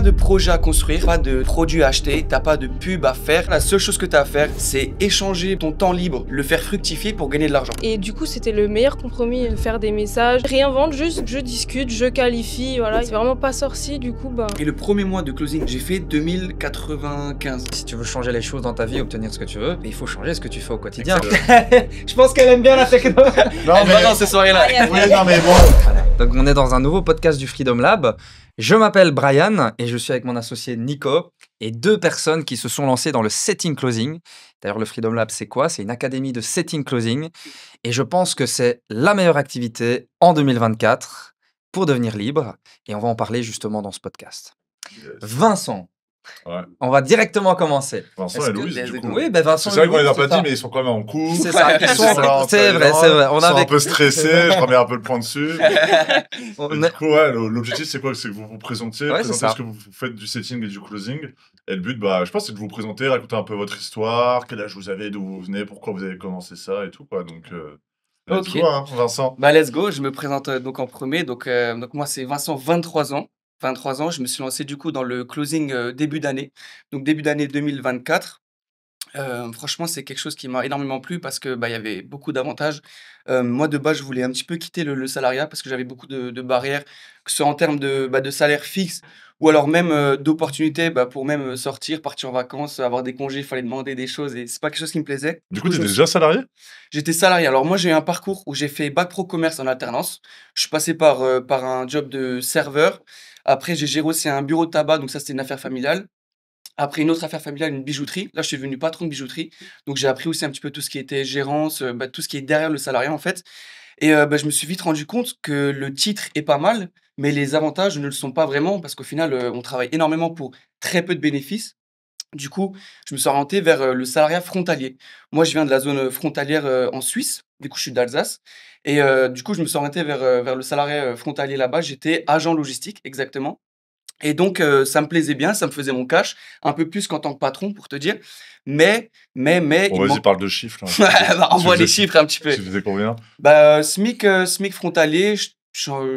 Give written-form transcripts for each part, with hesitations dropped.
pas de projet à construire, pas de produit à acheter, t'as pas de pub à faire. La seule chose que t'as à faire, c'est échanger ton temps libre, le faire fructifier pour gagner de l'argent. Et du coup, c'était le meilleur compromis, faire des messages, réinvente, juste je discute, je qualifie, voilà. C'est vraiment pas sorcier, du coup, bah... Et le premier mois de closing, j'ai fait 2095. Si tu veux changer les choses dans ta vie, obtenir ce que tu veux, il faut changer ce que tu fais au quotidien. Je pense qu'elle aime bien la techno. Non, Elle va dans ces soirées-là. Oui, non, mais bon. Voilà. Donc on est dans un nouveau podcast du Freedom Lab. Je m'appelle Brian et je suis avec mon associé Nico et deux personnes qui se sont lancées dans le setting closing. D'ailleurs, le Freedom Lab, c'est quoi? C'est une académie de setting closing et je pense que c'est la meilleure activité en 2024 pour devenir libre et on va en parler justement dans ce podcast. Vincent, Ouais. on va directement commencer. Vincent Est-ce et que Louise, les- du coup. Oui, ben Vincent C'est vrai et qu'on les a Louise, pas c'est dit, ça. mais ils sont quand même en couple. C'est ça, Ils sont là, c'est vrai, c'est vrai. On Ils sont avait... un peu stressés, je remets un peu le point dessus. on Et a- du coup, ouais, l'objectif, c'est quoi? C'est que vous vous présentiez, Ouais, c'est présentez ça. ce que vous faites du setting et du closing. Et le but, bah, je pense, c'est de vous présenter, raconter un peu votre histoire, quel âge vous avez, d'où vous venez, pourquoi vous avez commencé ça et tout, quoi. Donc, let's Ok. go, hein, Vincent. Bah let's go, je me présente donc en premier. Donc moi c'est Vincent, 23 ans. 23 ans, je me suis lancé du coup dans le closing début d'année. Donc début d'année 2024. Franchement, c'est quelque chose qui m'a énormément plu parce que bah, il y avait beaucoup d'avantages. Moi, de base, je voulais un petit peu quitter le salariat parce que j'avais beaucoup de barrières, que ce soit en termes de salaire fixe ou alors même d'opportunités bah, pour même sortir, partir en vacances, avoir des congés, il fallait demander des choses et c'est pas quelque chose qui me plaisait. Du coup, je t'es me déjà salarié? J'étais salarié. Alors moi, j'ai eu un parcours où j'ai fait bac pro commerce en alternance. Je suis passé par un job de serveur. Après, j'ai géré aussi un bureau de tabac, donc ça, c'était une affaire familiale. Après, une autre affaire familiale, une bijouterie. Là, je suis devenu patron de bijouterie. Donc, j'ai appris aussi un petit peu tout ce qui était gérance, bah, tout ce qui est derrière le salariat, en fait. Et bah, je me suis vite rendu compte que le titre est pas mal, mais les avantages ne le sont pas vraiment parce qu'au final, on travaille énormément pour très peu de bénéfices. Du coup, je me suis orienté vers le salariat frontalier. Moi, je viens de la zone frontalière en Suisse. Du coup, je suis d'Alsace. Et du coup, je me suis orienté vers le salariat frontalier là-bas. J'étais agent logistique, exactement. Et donc, ça me plaisait bien, ça me faisait mon cash, un peu plus qu'en tant que patron, pour te dire. Mais, Bon, il vas-y, manque... parle de chiffres, là. Bah, envoie les faisais- chiffres un petit peu. Tu faisais combien? Bah, SMIC frontalier,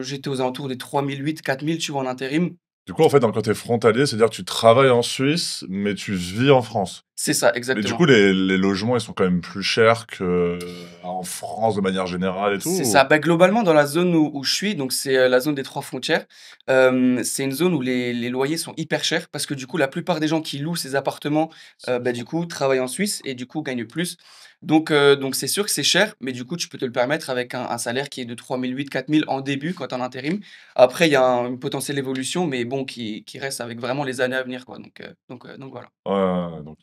j'étais aux alentours des 3008, 4000, tu vois, en intérim. Du coup, en fait, quand t'es frontalier, c'est-à-dire que tu travailles en Suisse, mais tu vis en France. C'est ça, Mais exactement. du coup, les logements, ils sont quand même plus chers qu'en France de manière générale et tout. C'est ou- ça. Bah, globalement, dans la zone où je suis, donc c'est la zone des trois frontières, c'est une zone où les loyers sont hyper chers parce que du coup, la plupart des gens qui louent ces appartements, bah, du coup, travaillent en Suisse et du coup, gagnent plus. Donc c'est sûr que c'est cher, mais du coup, tu peux te le permettre avec un salaire qui est de 3008, 4000 en début quand tu en intérim. Après, il y a une potentielle évolution, mais bon, qui reste avec vraiment les années à venir, quoi. Donc voilà. Ouais, donc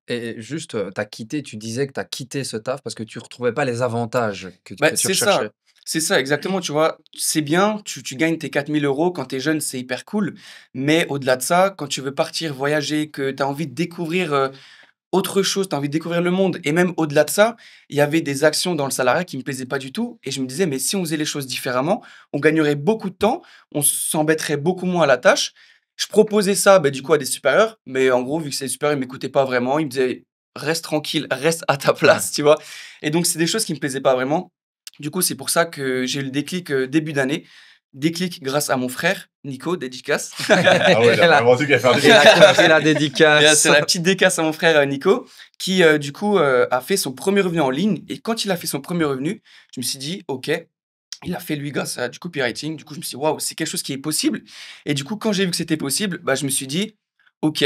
Et juste, t'as quitté, tu disais que tu as quitté ce taf parce que tu retrouvais pas les avantages Bah, que tu c'est ça. recherchais. C'est ça, exactement, tu vois. C'est bien, tu gagnes tes 4000 € quand tu es jeune, c'est hyper cool. Mais au-delà de ça, quand tu veux partir voyager, que tu as envie de découvrir autre chose, tu as envie de découvrir le monde, et même au-delà de ça, il y avait des actions dans le salariat qui me plaisaient pas du tout. Et je me disais, mais si on faisait les choses différemment, on gagnerait beaucoup de temps, on s'embêterait beaucoup moins à la tâche. Je proposais ça, bah, du coup, à des supérieurs, mais en gros, vu que ces supérieurs, ils m'écoutaient pas vraiment, ils me disaient, reste tranquille, reste à ta place, tu vois. Et donc, c'est des choses qui me plaisaient pas vraiment. Du coup, c'est pour ça que j'ai eu le déclic début d'année. Déclic grâce à mon frère, Nico, dédicace. Ah ouais, il a vraiment dit qu'il allait faire des Il a compris la Et, dédicace. c'est la petite dédicace à mon frère Nico, qui du coup a fait son premier revenu en ligne. Et quand il a fait son premier revenu, je me suis dit, OK, il a fait lui grâce à du copywriting. Du coup, je me suis dit, waouh, c'est quelque chose qui est possible. Et du coup, quand j'ai vu que c'était possible, bah, je me suis dit, OK,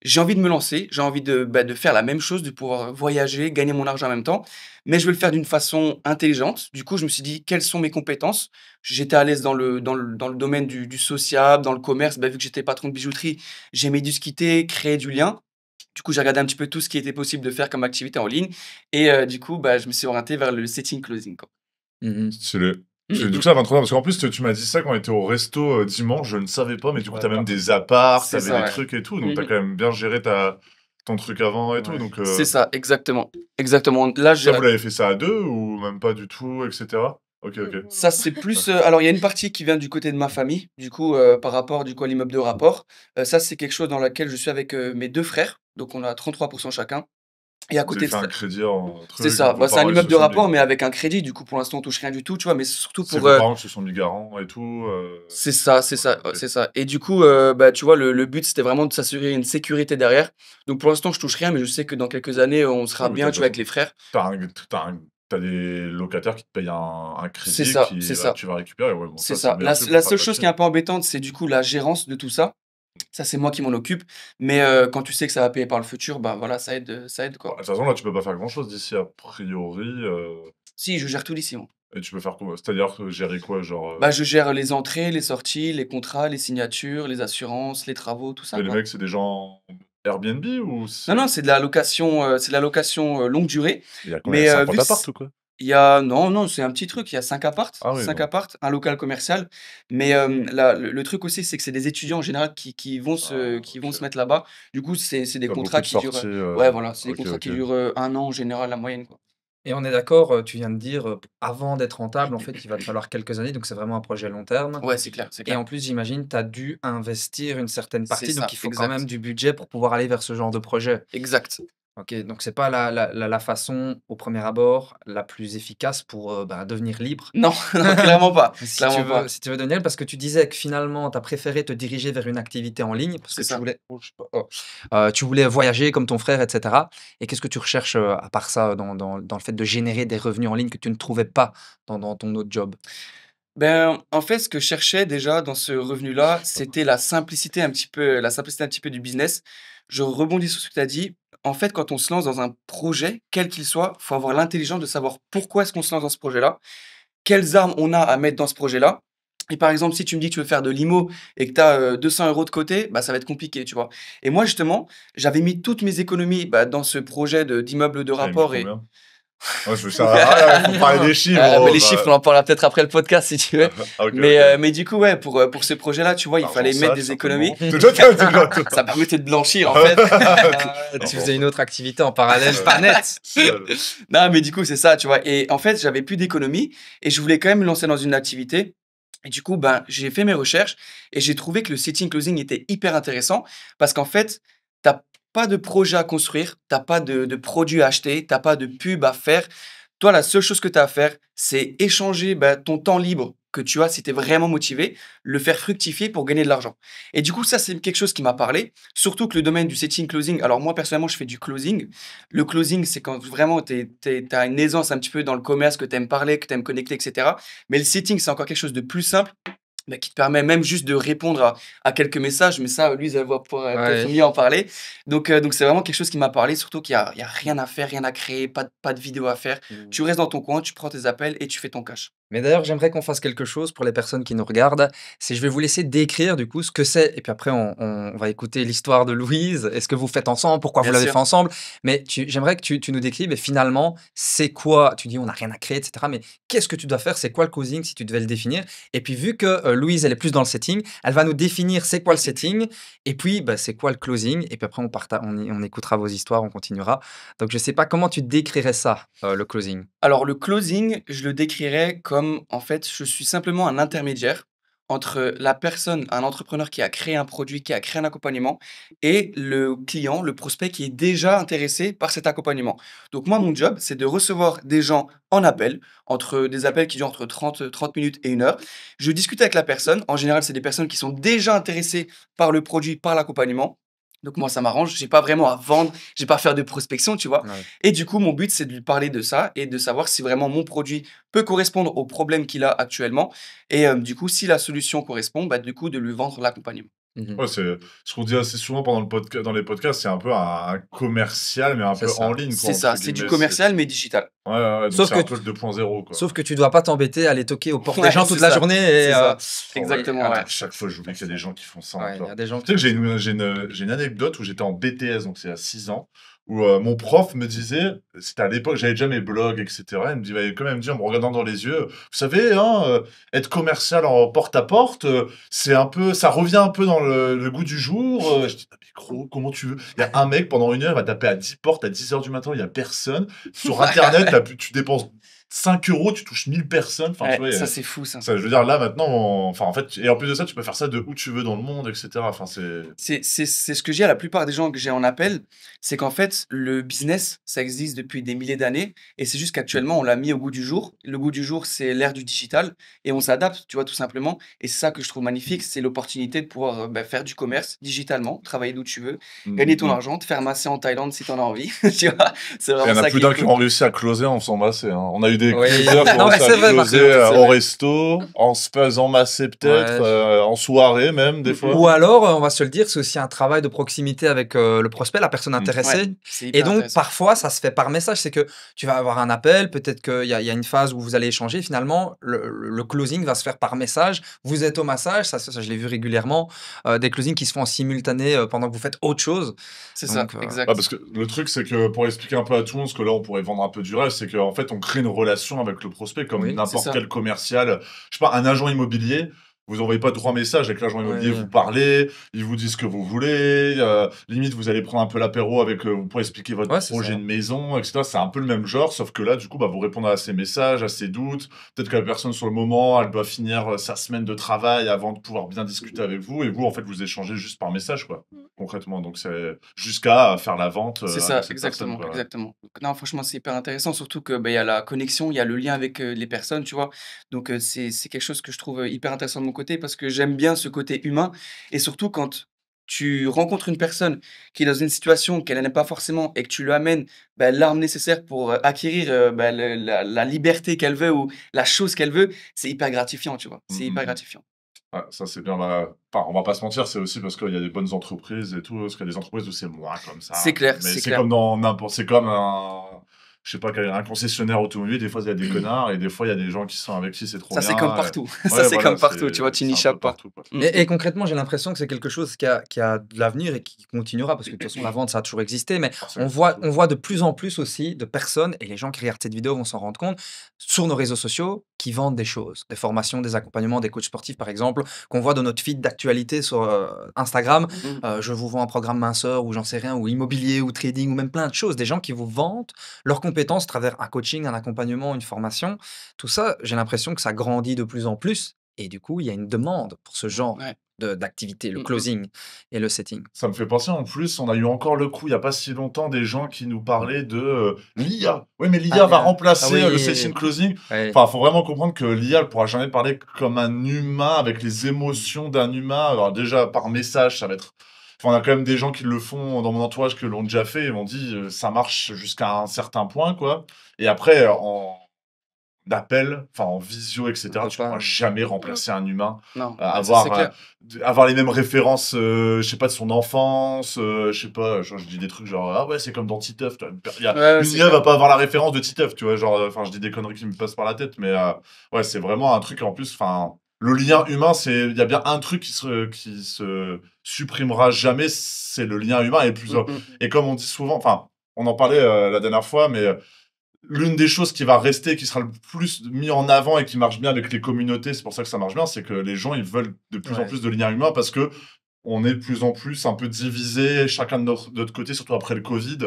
j'ai envie de me lancer, j'ai envie de faire la même chose, de pouvoir voyager, gagner mon argent en même temps, mais je veux le faire d'une façon intelligente. Du coup, je me suis dit, quelles sont mes compétences? J'étais à l'aise dans le domaine du sociable, dans le commerce, bah, vu que j'étais patron de bijouterie, j'aimais discuter, créer du lien. Du coup, j'ai regardé un petit peu tout ce qui était possible de faire comme activité en ligne. Et du coup, bah, je me suis orienté vers le setting closing, quoi. Mhm. Stylé. Mhm. Du coup, ça à 23 ans, parce qu'en plus, tu m'as dit ça quand on était au resto dimanche, je ne savais pas, mais du coup, Ouais, t'as même bah, des apparts, c'est t'avais ça, des ouais. trucs et tout, donc t'as Mhm. quand même bien géré ton truc avant et tout, Ouais. donc C'est ça, exactement. Exactement. Là, ça, vous l'avez fait ça à deux ou même pas du tout, etc. Ok, ok. ça, c'est plus. Alors, il y a une partie qui vient du côté de ma famille, du coup, par rapport du coup, à l'immeuble de rapport. Ça, c'est quelque chose dans lequel je suis avec mes deux frères. Donc, on a 33% chacun. Et à Vous côté avez de fait ça un crédit en c'est truc, ça, vos bah, c'est un parents ils immeuble se de sont mis rapport, mais avec un crédit, du coup, pour l'instant, on touche rien du tout, tu vois? Mais c'est surtout c'est pour, vos parents qui se sont mis garants et tout, c'est ouais, ça, OK. c'est ça. Et du coup, bah, tu vois, le but, c'était vraiment de s'assurer une sécurité derrière. Donc pour l'instant, je touche rien, mais je sais que dans quelques années, on Ouais, sera mais bien, tu vois, avec tu les frères. as des locataires qui te payent un C'est crédit ça, qui c'est ça, tu vas récupérer. Ouais, bon c'est ça, c'est le ça. meilleur truc La pour faire seule de la chose qui thune. est un peu embêtante, c'est du coup la gérance de tout ça. Ça, c'est moi qui m'en occupe. Mais quand tu sais que ça va payer par le futur, bah voilà, ça aide, Bah, quoi. de toute façon, là, tu peux pas faire grand-chose d'ici a priori, Si, je gère tout d'ici, moi. et tu peux faire quoi? C'est-à-dire que gérer quoi? Genre, Bah, je gère les entrées, les sorties, les contrats, les signatures, les assurances, les travaux, tout ça, mais les quoi. mecs, c'est des gens Airbnb ou Non, c'est non, c'est de la location, longue durée. il y a combien? Mais, vu 50 que apparts ou quoi? il y a non, non, c'est un petit truc, il y a 5 apparts, Ah oui, 5 donc apparts, un local commercial. Mais, la le truc aussi, c'est que c'est des étudiants en général ah qui vont OK. se mettre là-bas. Du coup, c'est des Tu as beaucoup contrats de qui durent, sorties, ouais, voilà, c'est des OK, contrats OK. qui durent, 1 an en général, la moyenne, quoi. Et on est d'accord, tu viens de dire, avant d'être rentable, en fait, il va te falloir quelques années, donc c'est vraiment un projet long terme. Ouais, c'est clair, c'est Et clair. en plus, j'imagine, tu as dû investir une certaine C'est partie, donc ça, il faut quand même exact, du budget pour pouvoir aller vers ce genre de projet. exact. OK, donc c'est pas la façon, au premier abord, la plus efficace pour, bah, devenir libre. Non, non, clairement pas, Si tu clairement veux pas. si tu veux devenir libre, parce que tu disais que finalement, tu as préféré te diriger vers une activité en ligne parce que C'est tu ça. voulais oh, je sais pas, oh, tu voulais voyager comme ton frère et cetera. Et qu'est-ce que tu recherches, à part ça, dans le fait de générer des revenus en ligne que tu ne trouvais pas dans ton autre job? Ben, en fait, ce que je cherchais déjà dans ce revenu-là, c'était la simplicité un petit peu du business. Je rebondis sur ce que tu as dit. En fait, quand on se lance dans un projet, quel qu'il soit, faut avoir l'intelligence de savoir pourquoi est-ce qu'on se lance dans ce projet-là, quelles armes on a à mettre dans ce projet-là. Et par exemple, si tu me dis que tu veux faire de l'IMO et que tu as 200 € de côté, bah, ça va être compliqué, tu vois. Et moi, justement, j'avais mis toutes mes économies bah, dans ce projet d'immeuble de Tu mis rapport et combien? Ouais, je veux ça ah, il faut parler des chiffres, mais gros, les chiffres, on en parlera peut-être après le podcast si tu veux. Ah OK, Mais, OK. mais du coup, ouais, pour ce projet-là, tu vois, il L'argent fallait mettre sale, des économies. certainement. Déjà, tu as Ça permettait de blanchir, en fait. Tu faisais une autre activité en parallèle, pas net. Non, mais du coup, c'est ça, tu vois. Et en fait, j'avais plus d'économies et je voulais quand même me lancer dans une activité. Et du coup, ben, j'ai fait mes recherches et j'ai trouvé que le setting closing était hyper intéressant parce qu'en fait, t'as pas de projet à construire, t'as pas de produits à acheter, t'as pas de pub à faire. Toi, la seule chose que tu as à faire, c'est échanger bah, ton temps libre que tu as si tu es vraiment motivé, le faire fructifier pour gagner de l'argent. Et du coup, ça, c'est quelque chose qui m'a parlé, surtout que le domaine du setting closing, alors moi, personnellement, je fais du closing. Le closing, c'est quand vraiment tu as une aisance un petit peu dans le commerce, que tu aimes parler, que tu aimes connecter, etc. Mais le setting, c'est encore quelque chose de plus simple. Bah, qui te permet même juste de répondre à quelques messages, mais ça, lui, elle va pouvoir peut-être Ouais. mieux en parler. Donc c'est vraiment quelque chose qui m'a parlé, surtout qu'il y a rien à faire, rien à créer, pas de vidéo à faire. Tu restes dans ton coin, tu prends tes appels et tu fais ton cash. Mais d'ailleurs, j'aimerais qu'on fasse quelque chose pour les personnes qui nous regardent. C'est je vais vous laisser décrire du coup ce que c'est. Et puis après, on va écouter l'histoire de Louise. Est-ce que vous faites ensemble? Pourquoi vous Bien l'avez sûr. fait ensemble? Mais j'aimerais que tu nous décrives. Et finalement, c'est quoi? Tu dis on n'a rien à créer, etc. Mais qu'est-ce que tu dois faire? C'est quoi le closing si tu devais le définir? Et puis vu que Louise, elle est plus dans le setting, elle va nous définir c'est quoi le setting. Et puis bah, c'est quoi le closing? Et puis après, on écoutera vos histoires, on continuera. Donc je sais pas comment tu décrirais ça, le closing. Alors le closing, je le décrirais comme, en fait, je suis simplement un intermédiaire entre la personne, un entrepreneur qui a créé un produit, qui a créé un accompagnement, et le client, le prospect qui est déjà intéressé par cet accompagnement. Donc moi, mon job, c'est de recevoir des gens en appel, entre des appels qui durent entre 30 minutes et 1 heure. Je discute avec la personne. En général, c'est des personnes qui sont déjà intéressées par le produit, par l'accompagnement. Donc moi, ça m'arrange. J'ai pas vraiment à vendre, j'ai pas à faire de prospection, tu vois. Ouais. Et du coup, mon but, c'est de lui parler de ça et de savoir si vraiment mon produit peut correspondre au problème qu'il a actuellement. Et du coup, si la solution correspond, bah, du coup, de lui vendre l'accompagnement. Mhm. Ouais, c'est ce qu'on dit assez souvent pendant dans les podcasts, c'est un peu un commercial, mais un C'est peu ça. en ligne, quoi, C'est ça, entre c'est du guillemets. commercial, mais digital. Ouais, ouais, donc Sauf c'est que un peu le 2.0, quoi. Sauf que tu dois pas t'embêter à aller toquer aux portes des Ouais, gens toute c'est la ça. journée C'est et ça. Ouais, Exactement, attends, ouais. à chaque fois, j'oublie qu'il y a des gens qui font ça ouais, il y encore. a des gens Tu sais que qui j'ai une anecdote où j'étais en BTS, donc c'est à 6 ans, où mon prof me disait, c'était à l'époque, j'avais déjà mes blogs, etc. Il me dit, il m'avait quand même dit en me regardant dans les yeux, vous savez, hein, être commercial en porte-à-porte, c'est un peu, ça revient un peu dans le goût du jour. Je dis, ah, mais gros, comment tu veux? Il y a un mec pendant 1 heure, il va taper à 10 portes à 10 heures du matin, il n'y a personne. Sur Internet, tu dépenses 5 euros, tu touches 1000 personnes. Enfin, tu Ouais, vois, ça c'est fou ça. ça, je veux dire, là, maintenant, enfin, en fait, et en plus de ça, tu peux faire ça de où tu veux dans le monde, etc. Enfin, c'est. C'est ce que je dis à la plupart des gens que j'ai en appel, c'est qu'en fait, le business, ça existe depuis des milliers d'années et c'est juste qu'actuellement, on l'a mis au goût du jour. Le goût du jour, c'est l'ère du digital et on s'adapte, tu vois, tout simplement. Et c'est ça que je trouve magnifique, c'est l'opportunité de pouvoir faire du commerce digitalement, travailler d'où tu veux, gagner ton argent, te faire masser en Thaïlande si tu en as envie, tu vois. C'est Il y vraiment en a ça plus qui est d'un qui cool. ont réussi à closer en faisant masser, hein. On a eu des Oui. closers qui ont Non, mais réussi à c'est vrai, par closer contre, c'est au vrai. resto, en se faisant masser peut-être, Ouais. en soirée même, des fois. Ou alors, on va se le dire, c'est aussi un travail de proximité avec le prospect, la personne Mm. Ouais, intéressée. c'est Et hyper donc, intéressant. parfois, ça se fait par message. C'est que tu vas avoir un appel, peut-être qu'il y a une phase où vous allez échanger. Finalement, le closing va se faire par message. Vous êtes au massage, ça, je l'ai vu régulièrement. Des closings qui se font en simultané pendant que vous faites autre chose. C'est ça, Donc, Ouais, exact. parce que le truc, c'est que pour expliquer un peu à tout le monde, parce que là, on pourrait vendre un peu du rêve, c'est qu'en fait, on crée une relation avec le prospect comme oui. C'est n'importe ça. quel commercial. Je sais pas, un agent immobilier. Vous envoyez pas 3 messages avec l'agent immobilier, Oui. vous parlez, il vous dit ce que vous voulez, limite vous allez prendre un peu l'apéro avec, vous pourrez expliquer votre Ouais, c'est projet ça. de maison, etc. C'est un peu le même genre, sauf que là, du coup, bah, vous répondez à ses messages, à ses doutes. Peut-être que la personne sur le moment, elle doit finir sa semaine de travail avant de pouvoir bien discuter avec vous, et vous, en fait, vous échangez juste par message, quoi, concrètement. Donc c'est jusqu'à faire la vente C'est avec ça, cette personne, exactement, quoi. exactement. Non, franchement, c'est hyper intéressant, surtout que, il y a la connexion, il y a le lien avec, les personnes, tu vois? Donc, c'est quelque chose que je trouve, hyper intéressant de mon côté parce que j'aime bien ce côté humain et surtout quand tu rencontres une personne qui est dans une situation qu'elle n'aime pas forcément et que tu lui amènes, l'arme nécessaire pour, acquérir, le la liberté qu'elle veut ou la chose qu'elle veut, c'est hyper gratifiant, tu vois? Mmh, C'est mmh, hyper mmh. gratifiant. Ouais, ça c'est bien. Bah, enfin, on va pas se mentir, c'est aussi parce qu'il y a des bonnes entreprises et tout, parce qu'il y a des entreprises où c'est moins comme C'est ça. clair, Mais c'est c'est clair. comme dans n'importe, c'est comme un, je sais pas, un concessionnaire automobile. Des fois, il y a des connards et des fois, il y a des gens qui sont avec qui c'est trop Ça, c'est comme bien. partout. Ça, Ouais, c'est voilà, comme partout, tu vois? Tu n'y c'est un peu échappes pas. partout, quoi. Mmh Et mh. concrètement, j'ai l'impression que c'est quelque chose qui a de l'avenir et qui continuera parce que de toute façon, la vente, ça a toujours existé. Mais Ah, ça on existe voit, partout. on voit de plus en plus aussi de personnes, et les gens qui regardent cette vidéo vont s'en rendre compte, sur nos réseaux sociaux, qui vendent des choses, des formations, des accompagnements, des coachs sportifs, par exemple, qu'on voit dans notre feed d'actualité sur Instagram. Mmh. Je vous vends un programme minceur ou j'en sais rien, ou immobilier ou trading ou même plein de choses. Des gens qui vous vendent leurs compétences à travers un coaching, un accompagnement, une formation. Tout ça, j'ai l'impression que ça grandit de plus en plus. Et du coup, il y a une demande pour ce genre Ouais. d'activité, le Mmh mh. closing et le setting. Ça me fait penser, en plus, on a eu encore le coup, il y a pas si longtemps, des gens qui nous parlaient de l'IA. Oui, mais Ah, l'IA va ah remplacer le setting oui, closing. ouais, Enfin, faut vraiment comprendre que l'IA ne pourra jamais parler comme un humain, avec les émotions d'un humain. Alors déjà, par message, ça va être. Enfin, on a quand même des gens qui le font dans mon entourage, qui l'ont déjà fait, et m'ont dit ça marche jusqu'à un certain point, quoi. Et après, en d'appel, enfin en visio, on etc., peut tu pourras pas. jamais Mmh. remplacer un humain. Non, ça c'est Avoir, clair. avoir les mêmes références, je sais pas, de son enfance, je sais pas, genre, je dis des trucs genre: «Ah ouais, c'est comme dans Titeuf», tu vois? Ouais, ouais, Une c'est IA clair. va pas avoir la référence de Titeuf, tu vois? Genre, enfin, je dis des conneries qui me passent par la tête, mais ouais, c'est vraiment un truc en plus, enfin, le lien humain, il y a bien un truc qui se supprimera jamais, c'est le lien humain, Mmh mh. et comme on dit souvent, enfin, on en parlait, la dernière fois, mais l'une des choses qui va rester, qui sera le plus mis en avant et qui marche bien avec les communautés, c'est pour ça que ça marche bien, c'est que les gens, ils veulent de plus en Ouais. plus de liens humains parce que on est de plus en plus un peu divisés, chacun de notre côté, surtout après le Covid.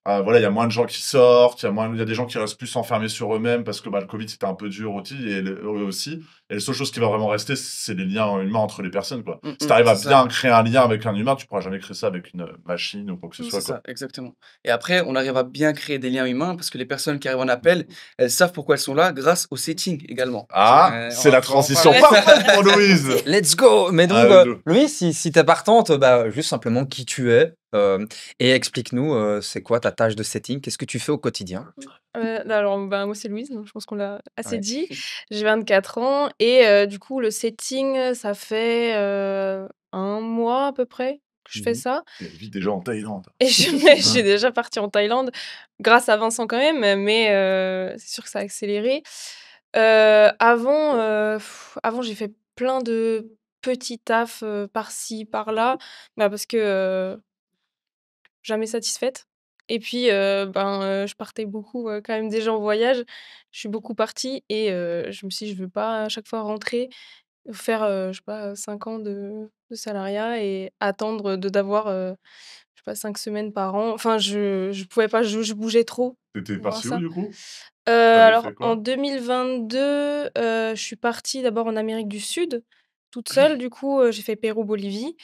Voilà, il y a moins de gens qui sortent, il y a des gens qui restent plus enfermés sur eux-mêmes parce que le Covid, c'était un peu dur aussi. Eux aussi. Et la seule chose qui va vraiment rester, c'est les liens humains entre les personnes, quoi. Mmh Si tu mh. arrives à C'est ça. bien créer un lien avec un humain, tu pourras jamais créer ça avec une machine ou quoi que ce C'est soit, quoi. ça, exactement. Et après, on arrive à bien créer des liens humains parce que les personnes qui arrivent en appel, elles savent pourquoi elles sont là grâce au setting également. Ah, On c'est la va en transition parler. parfaite pour Louise. Let's go! Mais donc, Ah, je- Louis, si tu es partante, juste simplement qui tu es et explique-nous c'est quoi ta tâche de setting? Qu'est-ce que tu fais au quotidien? Alors, moi, c'est Louise, donc je pense qu'on l'a assez Ouais. dit. J'ai 24 ans et du coup, le setting, ça fait, 1 mois à peu près que je fais Mhm. ça Elle vit déjà en Thaïlande. et je suis déjà partie en Thaïlande grâce à Vincent quand même, mais c'est sûr que ça a accéléré. Avant, j'ai fait plein de petits tafs, par-ci, par-là, parce que, jamais satisfaite et puis, je partais beaucoup, quand même déjà en voyage. Je suis beaucoup partie et je me suis dit: «Je veux pas à chaque fois rentrer, faire, je sais pas, 5 ans de salariat et attendre d'avoir, je sais pas 5 semaines par an». Enfin je pouvais pas, je bougeais trop T'étais pour voir parti où, ça. du coup? Alors fait en quoi? 2022, je suis partie d'abord en Amérique du Sud, toute Oui. seule. Du coup, j'ai fait Pérou-Bolivie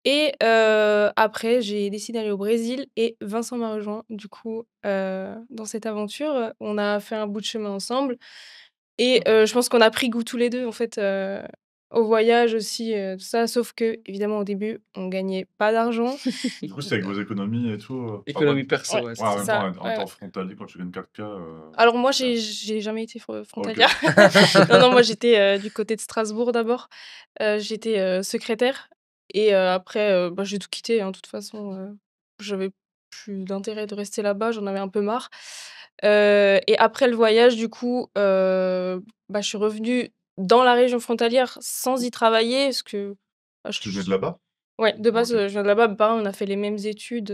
et après j'ai décidé d'aller au Brésil et Vincent m'a rejoint. Du coup, dans cette aventure, on a fait un bout de chemin ensemble et je pense qu'on a pris goût tous les 2 en fait, au voyage aussi, tout ça. Sauf qu'évidemment au début, on gagnait pas d'argent. Du coup, c'est avec vos économies et tout, après Économie perso, Ouais, ouais, ouais, c'est en c'est ça. même temps, ça, en ouais, étant ouais. frontalier, quand tu gagnes 4K, Alors moi, c'est j'ai jamais été OK. frontalière. Non, non, moi j'étais, du côté de Strasbourg d'abord. J'étais, secrétaire et après, bah, j'ai tout quitté, hein, de toute façon, j'avais plus d'intérêt de rester là-bas, j'en avais un peu marre. Et après le voyage, du coup, bah, je suis revenue dans la région frontalière sans y travailler parce que, bah, Tu venais de là-bas? ouais, de base, OK. je viens de là-bas. Mes parents, on a fait les mêmes études,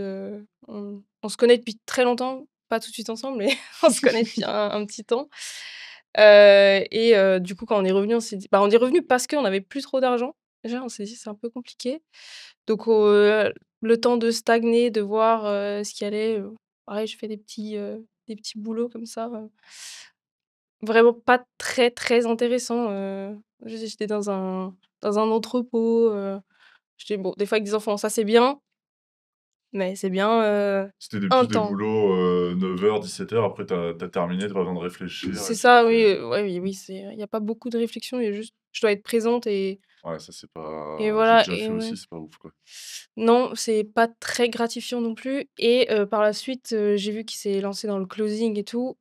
on se connaît depuis très longtemps, pas tout de suite ensemble, mais on se connaît depuis un petit temps. Et du coup, quand on est revenu, on s'est dit bah, on est revenu parce qu'on avait plus trop d'argent. Déjà, on s'est dit: «C'est un peu compliqué». Donc le temps de stagner, de voir, ce qui allait, pareil, je fais des petits boulots comme ça, vraiment pas très, très intéressants, j'étais dans un entrepôt, j'étais bon, des fois avec des enfants, ça c'est bien, mais c'est bien, C'était des un plus des temps. boulots, 9h-17h, après tu as terminé, tu as pas besoin de réfléchir et C'est tout, ça, c'est oui, ouais, oui, oui, c'est il y a pas beaucoup de réflexion, il y a juste je dois être présente ouais, ça c'est et pas j'ai voilà déjà et fait ouais. aussi, c'est pas ouf, quoi. Non, c'est pas très gratifiant non plus et par la suite, j'ai vu qu'il s'est lancé dans le closing et tout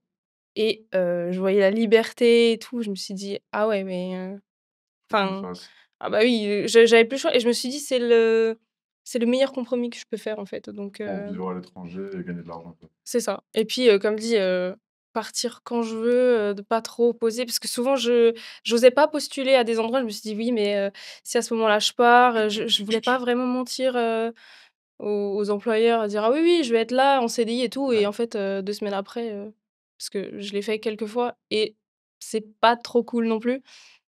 et je voyais la liberté et tout, je me suis dit: «Ah ouais, mais Faut qu'on le enfin, fasse. ah bah oui, j'avais plus le choix» et je me suis dit: c'est le meilleur compromis que je peux faire, en fait», donc Pour vivre à l'étranger et gagner de l'argent, quoi. c'est ça et puis, comme dit, partir quand je veux, de pas trop poser parce que souvent j'osais pas postuler à des endroits, je me suis dit: «Oui, mais si à ce moment-là je pars», je voulais pas vraiment mentir, aux employeurs, dire: «Ah oui, oui, je vais être là en CDI et tout» et Ouais. en fait, 2 semaines après, parce que je l'ai fait quelques fois et c'est pas trop cool non plus.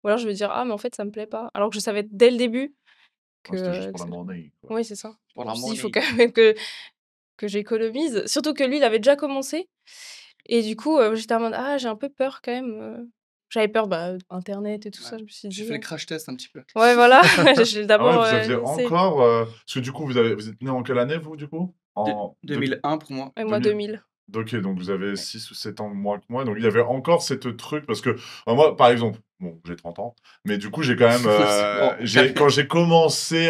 Ou alors je vais dire: «Ah mais en fait ça me plaît pas». Alors que je savais dès le début Ouais, c'était juste que pour la c'est money, quoi. oui, c'est ça. Pour Je la me suis dit: «Il faut money. quand même que j'économise». Surtout que lui, il avait déjà commencé et du coup, j'étais en mode: «Ah j'ai un peu peur quand même», j'avais peur, bah, internet et tout Ouais. ça. Je me suis J'ai dit, fait le crash test un petit peu. ouais voilà, j'ai Ah ouais, d'abord, vous aviez laissé encore, parce que du coup, vous êtes nés en quelle année, vous, du coup? De En deux 2001 pour moi. et moi 2000. 2000. OK, donc vous avez Ouais. 6 ou 7 ans de moins que moi, donc il y avait encore cette truc parce que, moi, par exemple, bon, j'ai 30 ans, mais du coup, j'ai quand même, Bon, quand j'ai commencé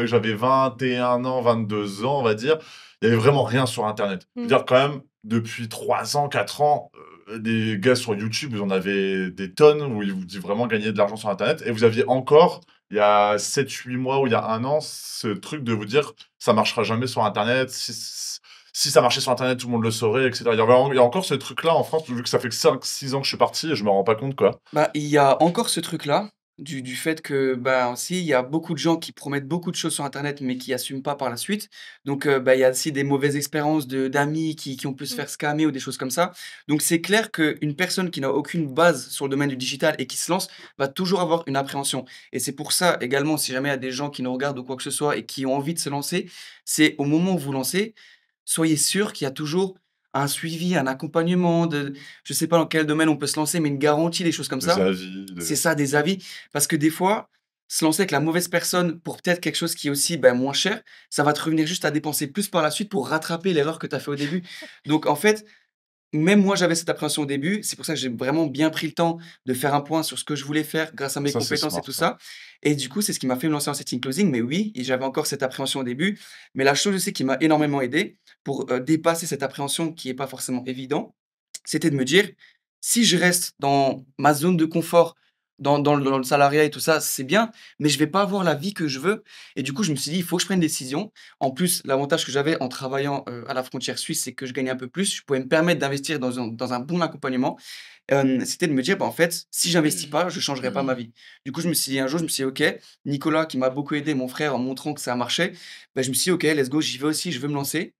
j'avais 21 ans, 22 ans, on va dire, il y avait vraiment rien sur internet. Je veux Mmh. dire quand même, depuis 3 ans, 4 ans, des gars sur YouTube, vous en avez des tonnes où ils vous disent vraiment gagner de l'argent sur internet et vous aviez encore, il y a 7-8 mois ou il y a 1 an, ce truc de vous dire: «Ça marchera jamais sur internet, si ça marchait sur internet, tout le monde le saurait» et cetera. Il y a encore ce truc-là en France, vu que ça fait que 5-6 ans que je suis parti et je me rends pas compte, quoi. bah, il y a encore ce truc-là, du fait que, bah, aussi, il y a beaucoup de gens qui promettent beaucoup de choses sur internet, mais qui assument pas par la suite. Donc, bah, il y a aussi des mauvaises expériences d'amis qui ont pu se Mmh. faire scammer ou des choses comme ça. Donc c'est clair qu'une personne qui n'a aucune base sur le domaine du digital et qui se lance, va toujours avoir une appréhension. Et c'est pour ça également, si jamais il y a des gens qui nous regardent ou quoi que ce soit et qui ont envie de se lancer, c'est au moment où vous lancez, soyez sûr qu'il y a toujours un suivi, un accompagnement je sais pas dans quel domaine on peut se lancer, mais une garantie, des choses comme Des ça. avis, C'est de ça, des avis. Parce que des fois, se lancer avec la mauvaise personne pour peut-être quelque chose qui est aussi, bah, moins cher, ça va te revenir juste à dépenser plus par la suite pour rattraper l'erreur que tu as fait au début. Donc en fait, même moi, j'avais cette appréhension au début. C'est pour ça que j'ai vraiment bien pris le temps de faire un point sur ce que je voulais faire grâce à mes ça, c'est compétences et smart, tout ça. ça. Et du coup, c'est ce qui m'a fait me lancer en setting closing. Mais oui, et j'avais encore cette appréhension au début. Mais la chose aussi qui m'a énormément aidé pour dépasser cette appréhension qui n'est pas forcément évident, c'était de me dire, si je reste dans ma zone de confort, dans le salariat et tout ça, c'est bien, mais je vais pas avoir la vie que je veux. Et du coup, je me suis dit, il faut que je prenne une décision. En plus, l'avantage que j'avais en travaillant à la frontière suisse, c'est que je gagnais un peu plus. Je pouvais me permettre d'investir dans un bon accompagnement. C'était de me dire, bah, en fait, si j'investis pas, je changerai pas ma vie. Du coup, je me suis dit un jour, je me suis dit, OK, Nicolas qui m'a beaucoup aidé, mon frère, en montrant que ça marchait, bah, je me suis dit, OK, let's go, j'y vais aussi, je veux me lancer.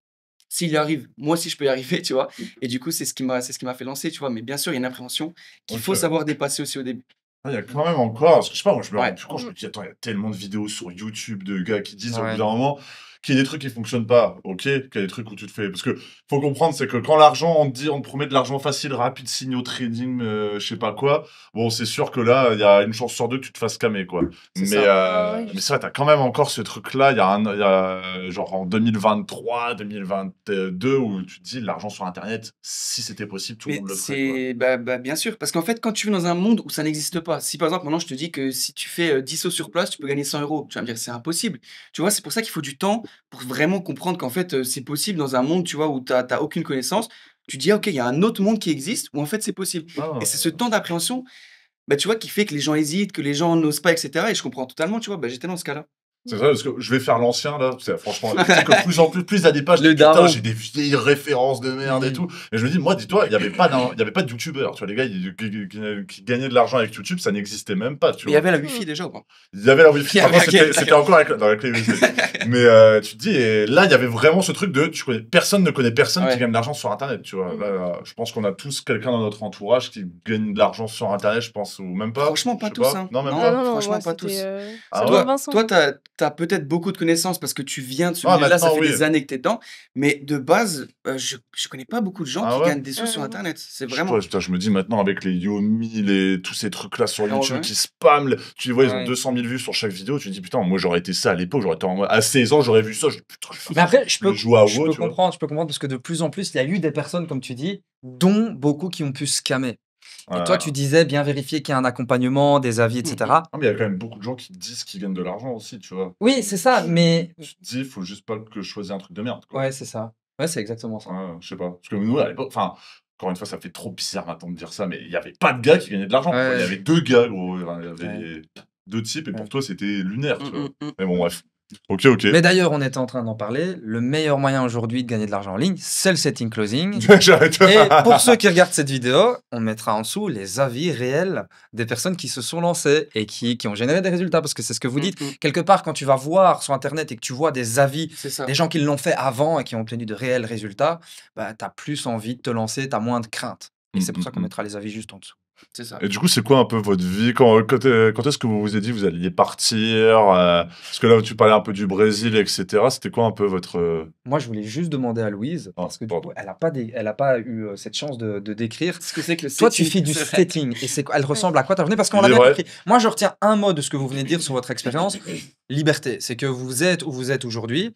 S'il y arrive, moi aussi je peux y arriver, tu vois? Et du coup, c'est ce qui m'a fait lancer, tu vois? Mais bien sûr, il y a une appréhension qu'il faut OK. savoir dépasser aussi au début. Ah, il y a quand même encore parce que je sais pas, moi, je me rends Ouais. plus compte, je Mmh. me dis: «Attends, il y a tellement de vidéos sur YouTube de gars qui disent au bout Ouais. d'un moment qu'il y ait des trucs qui fonctionnent pas, ok, qu'il y a des trucs où tu te fais... Parce que faut comprendre, c'est que quand l'argent, on te dit, on te promet de l'argent facile, rapide, signaux trading, je sais pas quoi, bon, c'est sûr que là, il y a une chance sur deux que tu te fasses scammer, quoi. C'est Mais, ça. Ouais. mais c'est vrai, t'as quand même encore ce truc-là, il y a genre en 2023, 2022, où tu te dis, l'argent sur Internet, si c'était possible, tout le Mais monde le ferait, quoi. bien sûr, parce qu'en fait, quand tu vis dans un monde où ça n'existe pas, si par exemple, maintenant je te dis que si tu fais 10 sauts sur place, tu peux gagner 100 euros, tu vas me dire c'est impossible. Tu vois, c'est pour ça qu'il faut du temps pour vraiment comprendre qu'en fait, c'est possible dans un monde, tu vois, où tu n'as aucune connaissance. Tu dis, ah, ok, il y a un autre monde qui existe où en fait c'est possible. Et c'est ce Ah, temps d'appréhension, bah, tu vois, qui fait que les gens hésitent, que les gens n'osent pas, etc. Et je comprends totalement, tu vois, bah, j'étais dans ce cas-là. c'est vrai, parce que je vais faire l'ancien, là. Franchement, tu sais que plus en plus, plus il y a des pages, je Le dis, putain, daron. j'ai des vieilles références de merde et Mhm. tout. Et je me dis, moi, dis-toi, il y avait pas de youtubeurs. Tu vois, les gars qui gagnaient de l'argent avec YouTube, ça n'existait même pas, tu Mais il y vois. avait la Hmm. Wi-Fi déjà ou pas? Il y avait la Il Wi-Fi. y Par avait contre, la c'était encore dans la clé USB. Mais tu te dis, et là, il y avait vraiment ce truc de, personne ne connaît personne qui Ouais. gagne de l'argent sur Internet, tu vois. Hmm. Là, je pense qu'on a tous quelqu'un dans notre entourage qui gagne de l'argent sur Internet, je pense, ou même pas. Franchement, Je pas sais tous, pas. hein. Non, même Non, Ah pas. non, non, franchement, moi, pas c'était tous. Ah seulement ouais? Vincent. Toi, tu as peut-être beaucoup de connaissances parce que tu viens de ce Ah, milieu-là, ça maintenant, fait oui. des années que tu es dedans. Mais de base, je connais pas beaucoup de gens Ah qui ouais? gagnent des sous sur Ouais. Internet. C'est Je sais pas, vraiment. putain, je me dis maintenant avec les Yomi, tous ces trucs-là sur Ah YouTube ouais? qui spamment, tu les vois, ils ont Ouais. 200 000 vues sur chaque vidéo, tu te dis putain, moi j'aurais été ça à l'époque, j'aurais été à 16 ans, j'aurais vu ça, je dis putain, Mais après, je vais jouer à je WoW, peux tu vois. comprendre, parce que de plus en plus, il y a eu des personnes, comme tu dis, dont beaucoup qui ont pu scammer. Et toi, tu Ouais. disais bien vérifier qu'il y a un accompagnement, des avis, Mhm. etc. Non, mais il y a quand même beaucoup de gens qui disent qu'ils gagnent de l'argent aussi, tu vois. Oui, c'est ça, mais Tu te dis, il faut juste pas que je choisisse un truc de merde, quoi. ouais, c'est ça. Ouais, c'est exactement ça. Ouais, je sais pas. Parce que nous, à l'époque, enfin, encore une fois, ça fait trop bizarre maintenant de dire ça, mais il y avait pas de gars qui gagnaient de l'argent, quoi. Il y Ouais, avait deux gars, gros. Enfin, il y ouais, avait deux types, et ouais. pour toi, c'était lunaire, tu vois. Mhm. Mais bon, bref. Ok, ok. Mais d'ailleurs, on était en train d'en parler. Le meilleur moyen aujourd'hui de gagner de l'argent en ligne, c'est le setting closing. J'arrête. Et pour ceux qui regardent cette vidéo, on mettra en dessous les avis réels des personnes qui se sont lancées et qui ont généré des résultats. Parce que c'est ce que vous dites. Mhm. Quelque part, quand tu vas voir sur Internet et que tu vois des avis C'est ça. des gens qui l'ont fait avant et qui ont obtenu de réels résultats, bah, tu as plus envie de te lancer, tu as moins de crainte. Et c'est pour ça qu'on mettra les avis juste en dessous. C'est ça. Et du coup, c'est quoi un peu votre vie quand est-ce que vous vous êtes dit vous alliez partir parce que là, tu parlais un peu du Brésil, etc. C'était quoi un peu votre... Moi, je voulais juste demander à Louise, Ah, parce que du pardon. coup, elle a pas eu cette chance de décrire. Ce que c'est que le Toi, tu setting, fais du c'est vrai. setting. Et elle ressemble à quoi ta journée? Parce qu'on Il l'a est bien vrai. compris. Moi, je retiens un mot de ce que vous venez de dire sur votre expérience. Liberté. C'est que vous êtes où vous êtes aujourd'hui.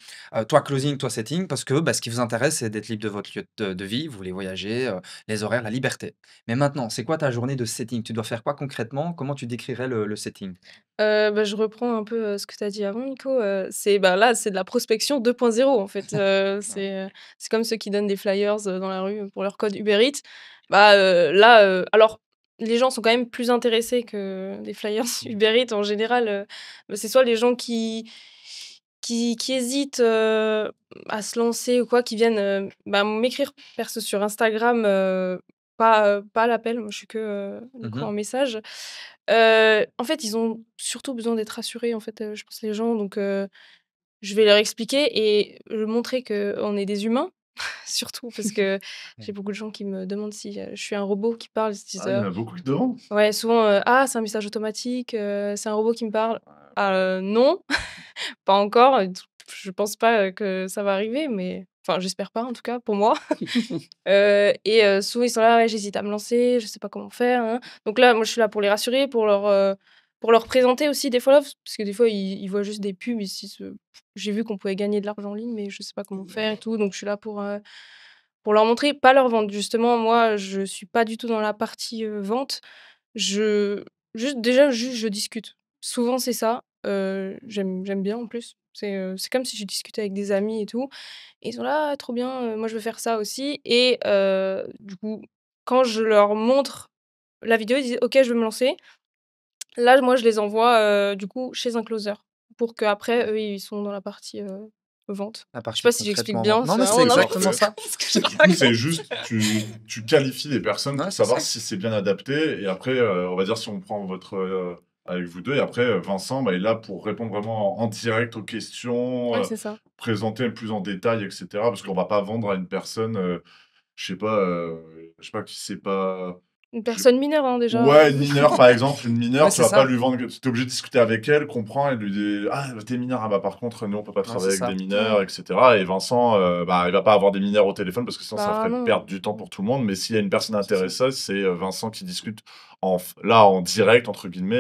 Toi, closing, toi, setting. Parce que bah, ce qui vous intéresse, c'est d'être libre de votre lieu de vie. Vous voulez voyager, les horaires, la liberté. Mais maintenant, c'est quoi ta journée de setting? Tu dois faire quoi concrètement? Comment tu décrirais le setting? Bah, je reprends un peu, ce que tu as dit avant Nico, c'est bah, là, c'est de la prospection 2.0 en fait, c'est comme ceux qui donnent des flyers, dans la rue, pour leur code Uber Eats. Bah, là, alors les gens sont quand même plus intéressés que des flyers Uber Eats en général, bah, c'est soit les gens qui hésitent, à se lancer ou quoi, qui viennent, bah, m'écrire perso sur Instagram, pas à l'appel, moi je suis que, du coup en message. En fait, ils ont surtout besoin d'être rassurés, en fait, je pense les gens donc je vais leur expliquer et leur montrer qu'on est des humains, surtout parce que j'ai beaucoup de gens qui me demandent si, je suis un robot qui parle. Ils se disent, Ah, il y en a beaucoup qui demandent. ouais, souvent, «Ah, c'est un message automatique, c'est un robot qui me parle». Ah, non, pas encore, je pense pas, que ça va arriver, mais enfin, j'espère pas en tout cas pour moi. Et souvent ils sont là: «Ouais, j'hésite à me lancer, je sais pas comment faire, hein». Donc là, moi, je suis là pour les rassurer, pour leur présenter aussi des fois l'offre, parce que des fois ils voient juste des pubs, ils se disent, «J'ai vu qu'on pouvait gagner de l'argent en ligne, mais je sais pas comment faire et tout». Donc je suis là pour leur montrer, pas leur vendre. Justement, moi, je suis pas du tout dans la partie, vente. Je juste je discute. Souvent c'est ça, j'aime bien en plus. C'est comme si je discutais avec des amis et tout et ils sont là: «Ah trop bien, moi je veux faire ça aussi» et du coup, quand je leur montre la vidéo, ils disent: «OK, je veux me lancer». Là, moi je les envoie, du coup chez un closer pour qu'après eux, ils sont dans la partie, vente. La Je sais partie pas si j'explique concrètement bien, vente. Non, c'est mais c'est vraiment n'importe exactement Parfait. ça. ce que je Du coup, raconte. c'est juste, tu qualifies les personnes Ouais, pour c'est savoir ça. si c'est bien adapté. Et après, on va dire si on prend votre... avec vous deux. Et après, Vincent bah, est là pour répondre vraiment en direct aux questions, Ouais, c'est ça. présenter plus en détail, etc. Parce qu'on va pas vendre à une personne, je sais pas, qui sait pas Une personne mineure, hein, déjà. Ouais, une mineure, par exemple, une mineure, Ouais, tu c'est vas ça. pas lui vendre, tu es obligé de discuter avec elle, comprendre et lui dire: «Ah, t'es mineur, ah bah par contre, nous, on peut pas Ouais, travailler c'est avec des ça. mineurs», Ouais. et cetera. Et Vincent, bah, il va pas avoir des mineurs au téléphone parce que sinon, ça Bah ferait non. perdre du temps pour tout le monde. Mais s'il y a une personne C'est ça. intéressée, c'est Vincent qui discute en «direct» entre guillemets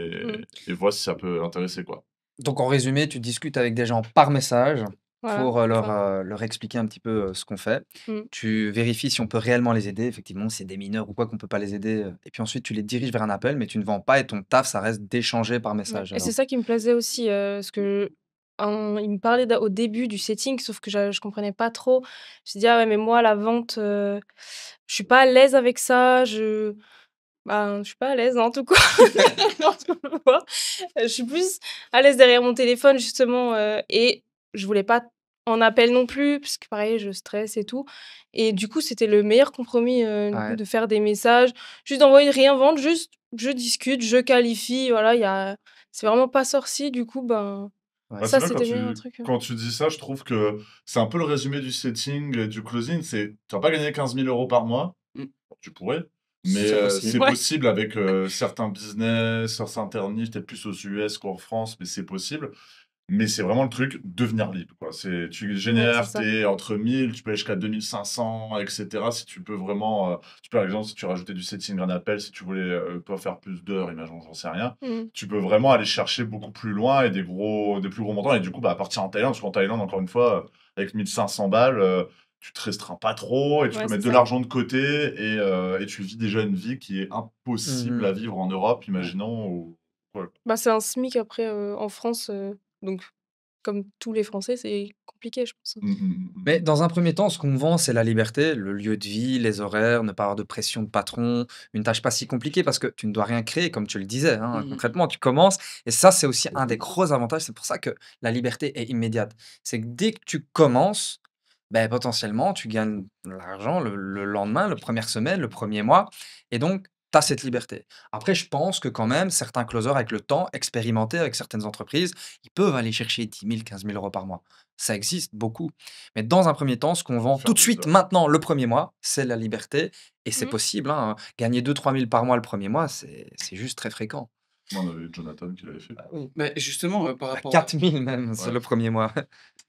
Mmh. et voit si ça peut l'intéresser, quoi. Donc en résumé, tu discutes avec des gens par message Voilà, pour, c'est ça. leur expliquer un petit peu, ce qu'on fait. Mmh. Tu vérifies si on peut réellement les aider, effectivement, si c'est des mineurs ou quoi qu'on peut pas les aider, et puis ensuite tu les diriges vers un appel, mais tu ne vends pas et ton taf, ça reste d'échanger par Ouais message et c'est alors? ça qui me plaisait aussi, parce que il me parlait au début du setting, sauf que je comprenais pas trop. Je me suis dit: «Ah ouais, mais moi la vente, je suis pas à l'aise avec ça, je suis pas à l'aise, hein, tout court». En tout cas, je suis plus à l'aise derrière mon téléphone justement, et je voulais pas en appel non plus, parce que pareil, je stresse et tout et du coup, c'était le meilleur compromis, du coup, Ouais. de faire des messages, juste d'envoyer rien vendre, juste je discute, je qualifie, voilà, c'est vraiment pas sorcier du coup, ben, Ouais. Bah, c'est ça, bien c'était le meilleur truc, quand tu dis ça, je trouve que c'est un peu le résumé du setting et du closing. C'est tu vas pas gagner 15 000 € par mois. Mmh. Tu pourrais, mais C'est c'est possible. Ouais. possible avec, certains business, certains niches, peut-être plus aux US qu'en France, mais c'est possible. Mais c'est vraiment le truc, devenir libre, quoi. C'est tu Ouais, c'est génères ça. tes entre 1 000, tu peux aller jusqu'à 2 500 et cetera. Si tu peux vraiment, tu peux, par exemple, si tu rajoutais du setting, un appel, si tu voulais, pas faire plus d'heures, imaginons, j'en sais rien, Mmh. tu peux vraiment aller chercher beaucoup plus loin et des plus gros montants et du coup, bah, partir en Thaïlande, parce qu'en Thaïlande, encore une fois, avec 1 500 balles, tu te restreins pas trop et tu Ouais, peux c'est mettre de ça. l'argent de côté et tu vis déjà une vie qui est impossible Mmh. à vivre en Europe, Ouais. imaginons ou ouais. Bah, c'est un SMIC après, en France, donc comme tous les Français, c'est compliqué, je pense, hein. Mmh, mmh, mmh, mmh, Mais mmh. dans un premier temps, ce qu'on vend, c'est la liberté, le lieu de vie, les horaires, ne pas avoir de pression de patron, une tâche pas si compliquée parce que tu ne dois rien créer, comme tu le disais, hein. Mmh mh. Concrètement, tu commences et ça, c'est aussi un des gros avantages. C'est pour ça que la liberté est immédiate. C'est que dès que tu commences, ben potentiellement, tu gagnes de l'argent le lendemain, la première semaine, le premier mois et donc tu as cette liberté. Après, je pense que quand même, certains closers, avec le temps, expérimentés avec certaines entreprises, ils peuvent aller chercher 10 000, 15 000 € par mois. Ça existe beaucoup. Mais dans un premier temps, ce qu'on vend tout Faire de des suite, heures. maintenant, le premier mois, c'est la liberté et c'est Mmh. possible, hein. Gagner 2 000 – 3 000 par mois le premier mois, c'est juste très fréquent. On avait Jonathan qui l'avait fait. Oui. Mais justement, À 4 000 même, c'est Ouais. le premier mois.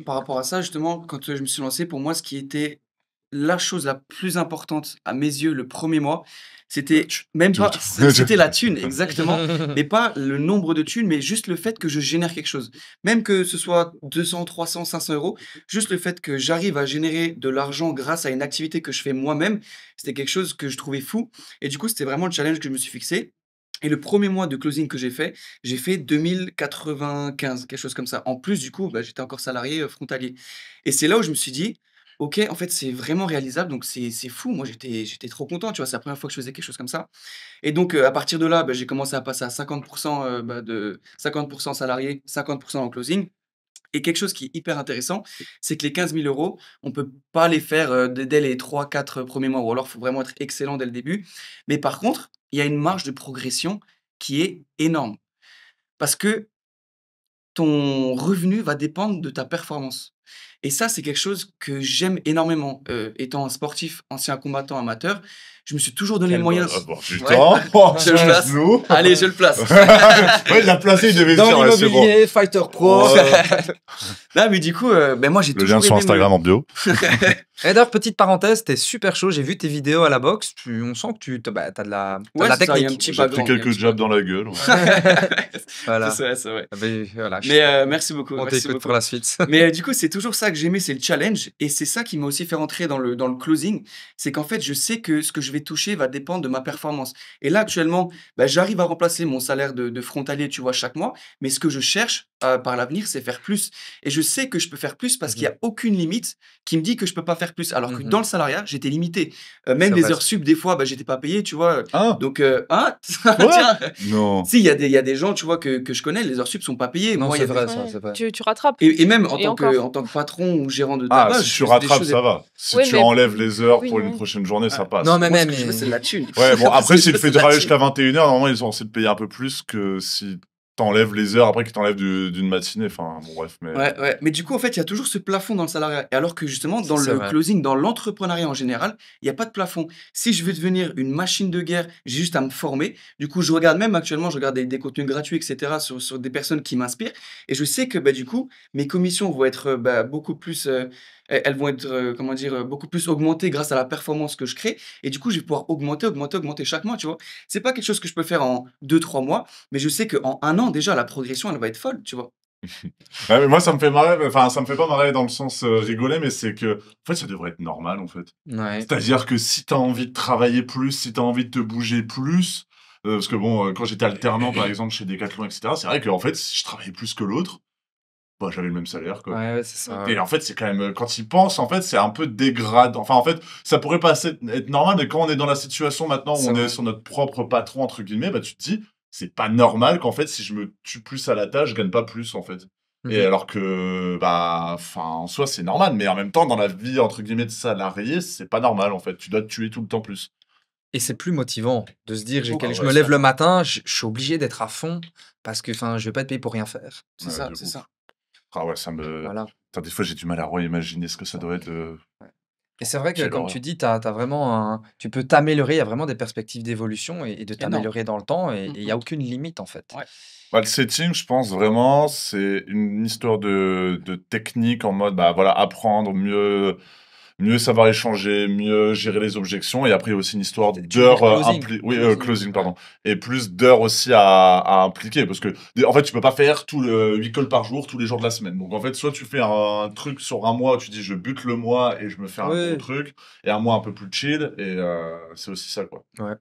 par rapport à ça, justement, quand, je me suis lancé, pour moi, ce qui était la chose la plus importante à mes yeux le premier mois, La c'était thune. même Tu veux pas dire. c'était la thune, exactement, mais pas le nombre de thunes, mais juste le fait que je génère quelque chose. Même que ce soit 200, 300, 500 €, juste le fait que j'arrive à générer de l'argent grâce à une activité que je fais moi-même, c'était quelque chose que je trouvais fou et du coup, c'était vraiment le challenge que je me suis fixé et le premier mois de closing que j'ai fait 2 095, quelque chose comme ça. En plus, du coup, bah, j'étais encore salarié, frontalier et c'est là où je me suis dit: «OK, en fait, c'est vraiment réalisable, donc c'est fou». Moi, j'étais trop content, tu vois? C'est la première fois que je faisais quelque chose comme ça et donc à partir de là, bah, j'ai commencé à passer à 50 bah, de 50 salarié, 50 en closing et quelque chose qui est hyper intéressant, c'est que les 15 000 €, on peut pas les faire, dès les 3-4 premiers mois ou alors il faut vraiment être excellent dès le début. Mais par contre, il y a une marge de progression qui est énorme parce que ton revenu va dépendre de ta performance et ça, c'est quelque chose que j'aime énormément. Étant un sportif, ancien combattant amateur, je me suis toujours donné les Quel moyens. Avoir du Ouais, temps, oh, je le place. genou. Allez, je le place. Ouais, il l'a placé, il devait se Dans dire: «Ouais, c'est bon». l'immobilier, fighter pro. Là, mais du coup, ben moi, j'ai Le toujours lien sur aimé me Instagram en bio. Et d'ailleurs, petite parenthèse, tu super chaud, j'ai vu tes vidéos à la boxe, on sent que tu bah, tu de la Ouais, la c'est ça, il y a un technique. petit J'ai pris background, il y a un quelques petit jabs dans background. la gueule, ouais. Voilà. C'est vrai. Ah beh, voilà, Mais merci beaucoup, on merci t'écoute beaucoup. pour la suite. Mais du coup, c'est toujours ça que j'aimais, c'est le challenge et c'est ça qui m'a aussi fait rentrer dans le closing. C'est qu'en fait, je sais que ce que je vais toucher va dépendre de ma performance et là, actuellement, bah, j'arrive à remplacer mon salaire de frontalier, tu vois, chaque mois, mais ce que je cherche, par l'avenir, c'est faire plus et je sais que je peux faire plus parce qu'il y a aucune limite qui me dit que je peux pas faire plus. Alors que dans le salariat, j'étais limité. Même C'est les vrai heures ça. sup, des fois, bah, j'étais pas payé, tu vois? Ah! Donc hein? Quoi? Tiens! Non. Si, il y a des gens, tu vois, que je connais, les heures sup sont pas payées. Non, Moi, il y c'est a des vrai ça, Ouais, c'est vrai. tu rattrapes et même en et tant que encore. en tant que patron ou gérant de Ah, tabac, si je tu faisais des rattrapes, choses ça va. Si Oui, tu mais enlèves les heures oui, pour une ouais. prochaine journée, ça passe. Non, mais moi, ce même que je veux, c'est de la thune. Ouais, bon, Moi, ce après, que je s'il veux, te fait c'est de la travailler thune. jusqu'à 21 h, normalement, ils sont censés te payer un peu plus que si t'enlèves les heures après qu'ils t'enlèvent d'une matinée. Enfin, bon, bref. Mais... Ouais. Mais du coup, en fait, il y a toujours ce plafond dans le salariat. Et alors que justement, dans C'est le vrai. closing, dans l'entrepreneuriat en général, il n'y a pas de plafond. Si je veux devenir une machine de guerre, j'ai juste à me former. Du coup, je regarde même actuellement, je regarde des contenus gratuits, etc., sur des personnes qui m'inspirent. Et je sais que du coup, mes commissions vont être beaucoup plus, elles vont être, comment dire, beaucoup plus augmentées grâce à la performance que je crée. Et du coup, je vais pouvoir augmenter chaque mois, tu vois. C'est pas quelque chose que je peux faire en 2, 3 mois, mais je sais qu'en un an, déjà, la progression, elle va être folle, tu vois. Ouais, mais moi, ça me fait marrer. Enfin, ça me fait pas marrer dans le sens rigoler, mais c'est que, en fait, ça devrait être normal, en fait. Ouais. C'est-à-dire que si t'as envie de travailler plus, si t'as envie de te bouger plus, parce que bon, quand j'étais alternant, par exemple, chez Decathlon, etc., c'est vrai qu'en fait, si je travaillais plus que l'autre, bah, j'avais le même salaire, quoi. Ouais, c'est ça. Et en fait, c'est quand même, quand ils pensent, en fait, c'est un peu dégradant. Enfin, en fait, ça pourrait pas être normal, mais quand on est dans la situation maintenant où C'est on vrai. est sur notre propre patron, entre guillemets, bah, tu te dis, c'est pas normal qu'en fait, si je me tue plus à la tâche, je gagne pas plus, en fait. Et Mhm. alors que, bah, enfin, en soi, c'est normal, mais en même temps, dans la vie, entre guillemets, de salarié, c'est pas normal, en fait. Tu dois te tuer tout le temps plus. Et c'est plus motivant de se dire, Beaucoup, je ouais, me c'est lève le clairement. matin, je suis obligé d'être à fond parce que je vais pas être payé pour rien faire. C'est Ouais, ça, de c'est ouf. ça. Ah ouais, ça me... Voilà. Putain, des fois, j'ai du mal à réimaginer ce que ça doit être. Ouais. Et c'est vrai que, Quelle comme tu horreur. dis, t'as vraiment tu peux t'améliorer, il y a vraiment des perspectives d'évolution et de Énorme. t'améliorer dans le temps et il n'y a Mhm. aucune limite en fait. Ouais. Bah, le setting, je pense vraiment, c'est une histoire de technique en mode, bah voilà, apprendre, mieux savoir échanger, mieux gérer les objections. Et après, il y a aussi une histoire Tu veux dire d'heures closing? oui, Closing, closing, ouais. pardon. Et plus d'heures aussi à impliquer. Parce que, en fait, tu peux pas faire tout le 8 calls par jour, tous les jours de la semaine. Donc, en fait, soit tu fais un truc sur un mois, tu dis, je bute le mois et je me fais un gros Oui, truc. Et un mois un peu plus chill. Et c'est aussi ça, quoi. ouais.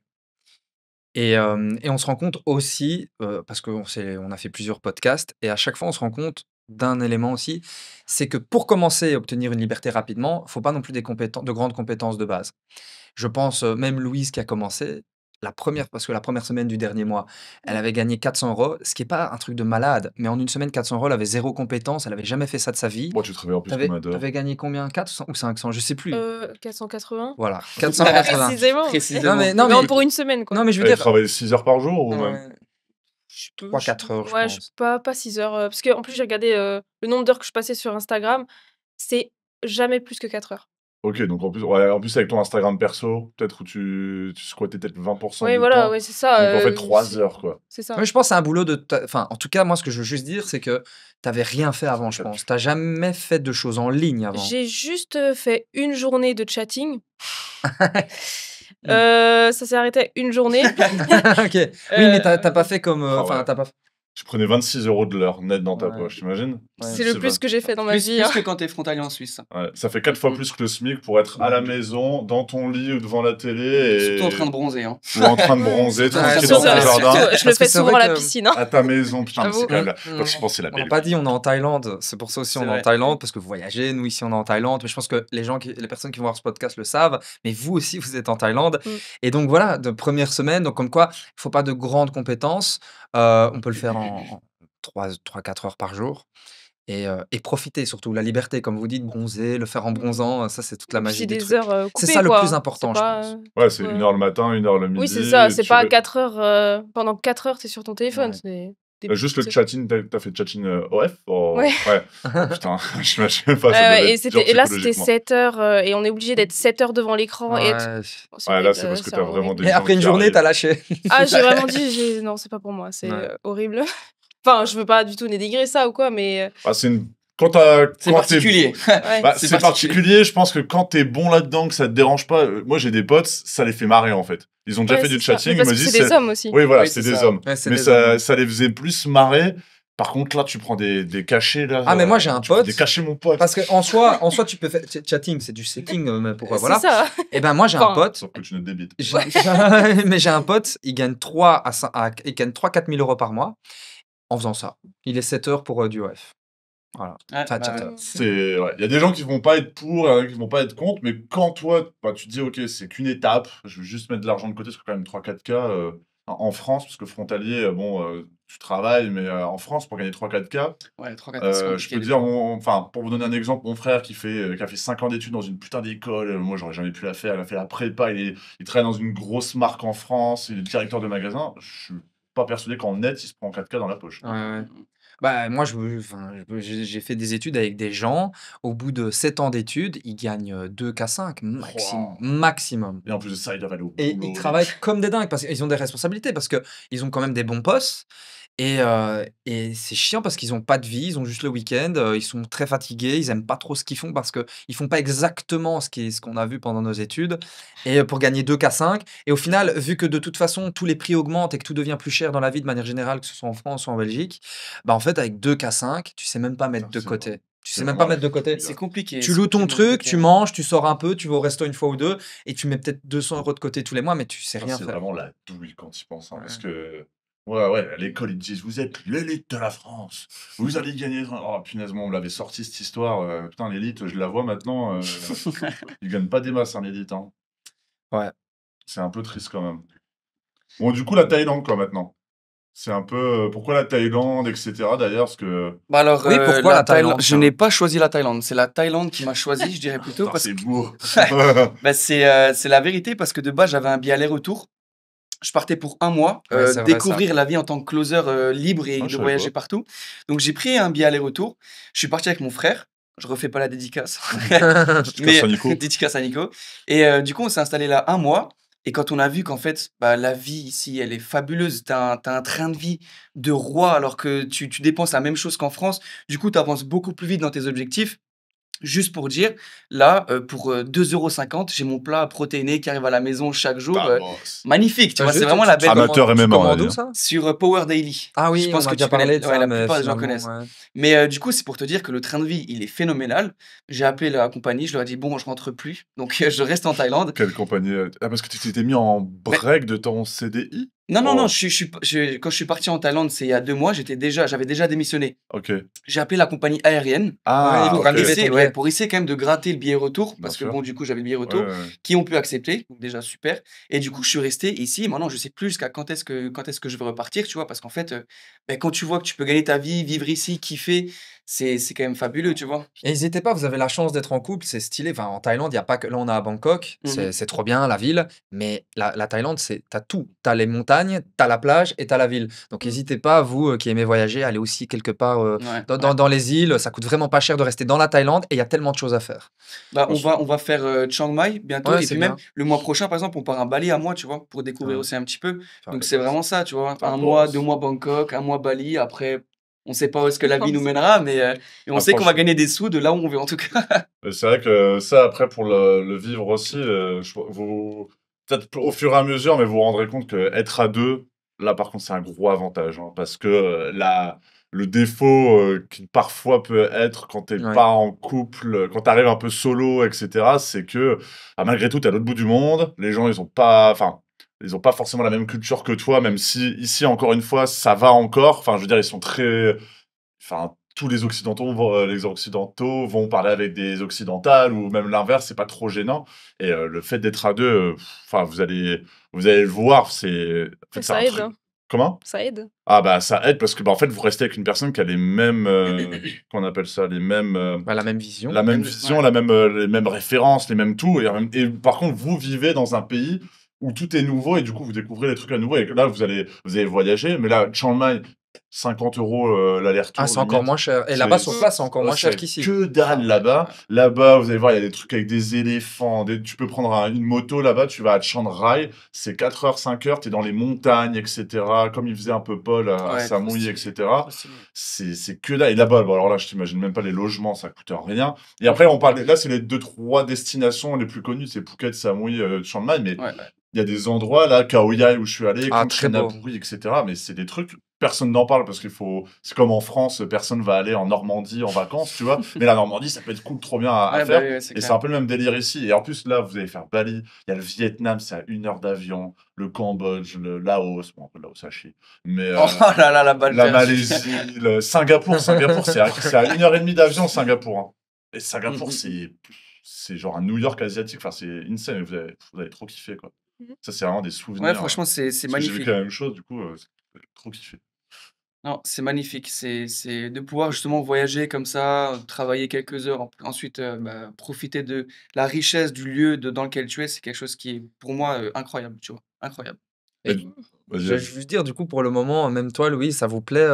Et on se rend compte aussi, parce on a fait plusieurs podcasts, et à chaque fois, on se rend compte d'un élément aussi, c'est que pour commencer à obtenir une liberté rapidement, il faut pas non plus de grandes compétences de base. Je pense, même Louise qui a commencé, parce que la première semaine du dernier mois, elle Mmh. avait gagné 400 €, ce qui est pas un truc de malade, mais en une semaine, 400 €, elle avait 0 compétence, elle avait jamais fait ça de sa vie. Moi, tu travailles en plus comme un d'heures. Tu gagné combien? 400 ou 500? Je sais plus. 480 Voilà, 480. précisément. Non, Précisément. Mais pour une semaine, quoi. non, mais je veux Elle dire, travaille 6 heures par jour ou même? Je peux 3-4 heures, je ouais, pense. pas 6 heures, parce qu'en plus j'ai regardé, le nombre d'heures que je passais sur Instagram, c'est jamais plus que 4 heures. Ok, donc en plus, ouais, en plus avec ton Instagram perso, peut-être où tu squattais peut-être 20% Ouais, du voilà, temps. ouais, c'est ça, Donc en fait 3 heures, quoi. c'est ça. Ouais, je pense que c'est un boulot enfin, en tout cas, moi, ce que je veux juste dire, c'est que tu avais rien fait avant, je pense. Tu as jamais fait de choses en ligne avant. J'ai juste, fait une journée de chatting. Ça s'est arrêté à une journée. OK. Oui, mais tu as pas fait comme, Ah enfin, ouais. tu pas Tu prenais 26 € de l'heure net dans ta Ouais. poche, t'imagines? Ouais. C'est le plus que j'ai fait dans ma Plus, vie, plus hein. que quand t'es frontalier en Suisse. Ouais, ça fait 4 fois Mhm. plus que le SMIC pour être à la maison, dans ton lit ou devant la télé Surtout en et... train de bronzer, hein. ou en train de Ouais, bronzer, surtout en tranquille train dans de ton bronzer. jardin, surtout, je le Parce que fais c'est souvent vrai à la que piscine, hein. à ta maison. Putain, mais c'est J'avoue. quand même on quand tu y penses, c'est la on n'a belle pas vie. dit on est en Thaïlande. C'est pour ça aussi C'est on est en vrai. Thaïlande, parce que vous voyagez. Nous, ici, on est en Thaïlande. Mais je pense que les personnes qui vont voir ce podcast le savent. Mais vous aussi, vous êtes en Thaïlande. Mmh. Et donc, voilà, de première semaine. Donc, comme quoi, il ne faut pas de grandes compétences. On peut le faire en 3-4 heures par jour. Et profiter surtout, la liberté, comme vous dites, bronzer, le faire en Mmh. bronzant, ça, c'est toute la Et puis magie c'est du des truc. heures, C'est coupées, ça le plus quoi. C'est important, je pas, pense. Ouais, tout, c'est 1 heure le matin, 1 heure le oui, c'est midi ça, et c'est tu pas 4 heures, pendant 4 heures, tu es sur ton téléphone, Ouais. c'est des juste le petites chatting, tu fait chatting OF? ouais. Ouais. Oh putain, j'imagine pas, ça Ouais, devait ouais, être dur et là, c'était psychologiquement. 7 heures, et on est obligé d'être 7 heures devant l'écran et Ouais. oh, c'est Ouais, là, horrible, c'est parce que c'est t'as vraiment horrible. des Et gens après une qui journée, tu as arrivent. lâché. Ah, j'ai vraiment dit: «Non, c'est pas pour moi, c'est, Ouais. horrible». Enfin, je veux pas du tout dénigrer ça ou quoi, mais Ah, c'est une... C'est quand t'es... particulier. ouais. Bah, C'est c'est particulier, je pense que quand t'es bon là-dedans, que ça te dérange pas. Moi, j'ai des potes, ça les fait marrer en fait. Ils ont déjà Ouais, fait c'est du ça. chatting, Mais ils parce me que disent. c'est des hommes aussi. Oui, voilà, Oui, c'est c'est des ça. hommes. Ouais, c'est Mais des hommes. ça les faisait plus marrer. Par contre, là, tu prends des cachets là. Ah, mais moi, j'ai un tu prends pote. Des cachets, mon pote. Parce qu'en soi, tu peux faire chatting, c'est du setting, mais pour C'est voilà. ça. Et ben moi, j'ai un Enfin, pote. Sauf que tu ne débites. Mais j'ai un pote, il gagne 3 4 000 € par mois en faisant ça. Il est 7 heures pour du OF. Voilà. Ouais, Enfin, bah, chat. C'est, ouais. Il y a des gens qui vont pas être pour, il y en a qui vont pas être contre, mais quand toi, bah, tu te dis, ok, c'est qu'une étape, je vais juste mettre de l'argent de côté, parce que quand même 3-4K en France, parce que frontalier, bon, tu travailles, mais en France, pour gagner 3-4K, ouais, 3-4 c'est je compliqué peux des dire, fois. enfin, pour vous donner un exemple, mon frère qui a fait 5 ans d'études dans une putain d'école, moi j'aurais jamais pu la faire, il a fait la prépa, il travaille dans une grosse marque en France, il est directeur de magasin, pas persuadé qu'en net, il se prend 4K dans la poche. Ouais, ouais. Bah, moi, j'ai fait des études avec des gens. Au bout de 7 ans d'études, ils gagnent 2K5 Wow. maximum. Et en plus de ça, ils doivent aller au Et ils boulot. travaillent comme des dingues parce qu'ils ont des responsabilités, parce qu'ils ont quand même des bons postes. Et c'est chiant parce qu'ils ont pas de vie, ils ont juste le week-end, ils sont très fatigués, ils aiment pas trop ce qu'ils font parce qu'ils font pas exactement ce qu'on a vu pendant nos études. Et pour gagner 2K5, et au final, vu que de toute façon tous les prix augmentent et que tout devient plus cher dans la vie de manière générale, que ce soit en France ou en Belgique, bah en fait avec 2K5, tu sais même pas mettre de C'est côté. Tu c'est sais même pas vraiment mettre de côté. C'est compliqué, Tu c'est loues ton complètement truc, compliqué, tu ouais. manges, tu sors un peu, tu vas au resto une fois ou deux, et tu mets peut-être 200 € de côté tous les mois, mais tu sais rien c'est faire. vraiment la douille quand tu y penses. Hein, parce Ouais. que, ouais, à l'école, ils te disent, vous êtes l'élite de la France. Vous allez gagner. Oh, punaise, moi, on me l'avait sorti cette histoire. Putain, l'élite, je la vois maintenant. Ils gagnent pas des masses, hein, l'élite. Hein. Ouais. C'est un peu triste quand même. Bon, du coup, la Thaïlande, quoi, maintenant. C'est un peu. Pourquoi la Thaïlande, etc. D'ailleurs, parce que. Bah alors, Oui, pourquoi la Thaïlande, je tiens? n'ai pas choisi la Thaïlande, c'est la Thaïlande qui m'a choisi, je dirais plutôt, Putain, parce c'est que beau. bah, c'est la vérité, parce que de base, j'avais un billet aller-retour. Je partais pour 1 mois, Ouais, c'est vrai ça. découvrir la vie en tant que closer, libre et Ah, de je savais voyager pas. partout. Donc j'ai pris un billet aller-retour. Je suis parti avec mon frère. Je refais pas la dédicace, Dédicace mais à Nico. dédicace à Nico. Et du coup, on s'est installé là 1 mois. Et quand on a vu qu'en fait, bah, la vie ici, elle est fabuleuse. Tu as un train de vie de roi alors que tu dépenses la même chose qu'en France. Du coup, tu avances beaucoup plus vite dans tes objectifs. Juste pour dire, là, pour, 2,50 €, j'ai mon plat protéiné qui arrive à la maison chaque jour, Bah, boss. magnifique, tu vois? C'est Juste, vraiment la belle Amateur tu MMA, on va commandes où dire. ça? sur, Power Daily. Ah Je oui, on pense m'a que déjà tu connais, parlé de ouais, ça, la mais plupart des gens finalement, connaissent. ouais. Mais, du coup, c'est pour te dire que le train de vie, il est phénoménal. J'ai appelé la compagnie, je leur ai dit: «Bon, je rentre plus, donc je reste en Thaïlande». Quelle compagnie Ah, parce que tu t'étais mis en Mais break de ton CDI? non, Oh, quand je suis parti en Thaïlande, c'est il y a 2 mois, j'avais déjà démissionné. OK. J'ai appelé la compagnie aérienne Oui, Ah, pour pour OK. annuler ton essayer, ouais, billet. pour essayer quand même de gratter le billet retour Bien parce que sûr. bon, du coup, j'avais le billet Ouais, retour, ouais, ouais. qui ont pu accepter, donc déjà super. Et du coup, je suis resté ici. Maintenant, je sais plus jusqu'à quand est-ce que je vais repartir, tu vois? Parce qu'en fait, quand tu vois que tu peux gagner ta vie, vivre ici, kiffer, c'est quand même fabuleux, tu vois? Et n'hésitez pas, vous avez la chance d'être en couple, c'est stylé. Enfin, en Thaïlande, il y a pas que. Là, on est à Bangkok, Mmh. c'est trop bien, la ville. Mais la Thaïlande, t'as tout. T'as les montagnes, t'as la plage et t'as la ville. Donc, Mmh. n'hésitez pas, vous qui aimez voyager, aller aussi quelque part Ouais, dans, ouais. dans les îles. Ça coûte vraiment pas cher de rester dans la Thaïlande et il y a tellement de choses à faire. Bah, Moi, on va faire, Chiang Mai bientôt Ouais, et c'est puis même bien. le mois prochain, par exemple, on part à Bali à mois, tu vois? Pour découvrir Ouais, aussi un petit peu. faire Donc les c'est bosses. vraiment ça, tu vois? Ah, 1 mois, 2 boss. mois Bangkok, 1 mois Bali. Après, on sait pas où est-ce que la vie nous C'est mènera, mais on Ah, sait qu'on va franchement. gagner des sous de là où on veut, en tout cas. C'est vrai que ça, après, pour le vivre aussi, vous, peut-être au fur et à mesure, mais vous vous rendrez compte qu'être à deux, là, par contre, c'est un gros avantage. Hein, parce que le défaut qui parfois peut être quand t'es Ouais. pas en couple, quand t'arrives un peu solo, etc., c'est que malgré tout, t'es à l'autre bout du monde. Les gens, ils ont pas, enfin, ils ont pas forcément la même culture que toi, même si ici, encore une fois, ça va encore. Enfin, je veux dire, ils sont très. Enfin, tous les occidentaux vont parler avec des occidentales ou même l'inverse, c'est pas trop gênant. Et le fait d'être à deux, enfin, vous allez le voir, en fait, Et c'est un ça aide, truc. hein, Comment? ça aide. Ah bah ça aide parce que bah, en fait vous restez avec une personne qui a les mêmes, qu'on appelle ça, les mêmes, Bah, la même vision. la même Ouais. vision, les mêmes références, les mêmes tout. Et par contre vous vivez dans un pays où tout est nouveau et du coup vous découvrez des trucs à nouveau. Et là vous allez voyager, mais là Chiang Mai 50 € Ah, l'aller-retour c'est encore limite. moins cher. Et C'est là-bas, sur place, c'est encore ouais, moins cher c'est qu'ici. que dalle Ah ouais, là-bas. ouais. Là-bas, vous allez voir, il y a des trucs avec des éléphants. Tu peux prendre une moto là-bas, tu vas à Chiang Rai, c'est 4 heures, 5 heures, tu es dans les montagnes, etc. Comme il faisait un peu Paul à Ouais, trop Samui, stylé, etc. trop stylé. C'est que dalle. Et là-bas, bon, alors là, je t'imagine même pas les logements, ça coûte rien. Et après, on parle, là, c'est les 2-3 destinations les plus connues, c'est Phuket, Samui, Chiang Mai, mais Ouais, ouais. il y a des endroits là, Khao Yai où je suis allé, Ah, très beau. Kanchanaburi, etc. Mais c'est des trucs, personne n'en parle parce c'est comme en France, personne va aller en Normandie en vacances, tu vois. Mais la Normandie, ça peut être cool, trop bien à Ouais, bah, faire. oui, ouais, c'est Et c'est clair. un peu le même délire ici. Et en plus, là, vous allez faire Bali, il y a le Vietnam, c'est à 1 heure d'avion, le Cambodge, le Laos, bon, après, le Laos, ça chie. Mais Oh là là, la balle la perdue. Malaisie, Singapour, c'est à 1 heure et demie d'avion, Singapour. Hein. Et Mmh, Singapour, mmh, mmh. c'est genre un New York asiatique. Enfin, c'est insane. Vous allez trop kiffer, quoi. Mmh. Ça, c'est vraiment des Ouais, souvenirs. franchement, c'est Parce que j'ai vécu la magnifique. même chose, du coup, j'ai trop kiffé. Non, c'est magnifique. C'est de pouvoir justement voyager comme ça, travailler quelques heures, ensuite, bah, profiter de la richesse du lieu dans lequel tu es, c'est quelque chose qui est pour moi, incroyable, tu vois? Incroyable. Mais Et Vas-y, Je vais vas-y. juste dire, du coup, pour le moment, même toi, Louis, ça vous plaît,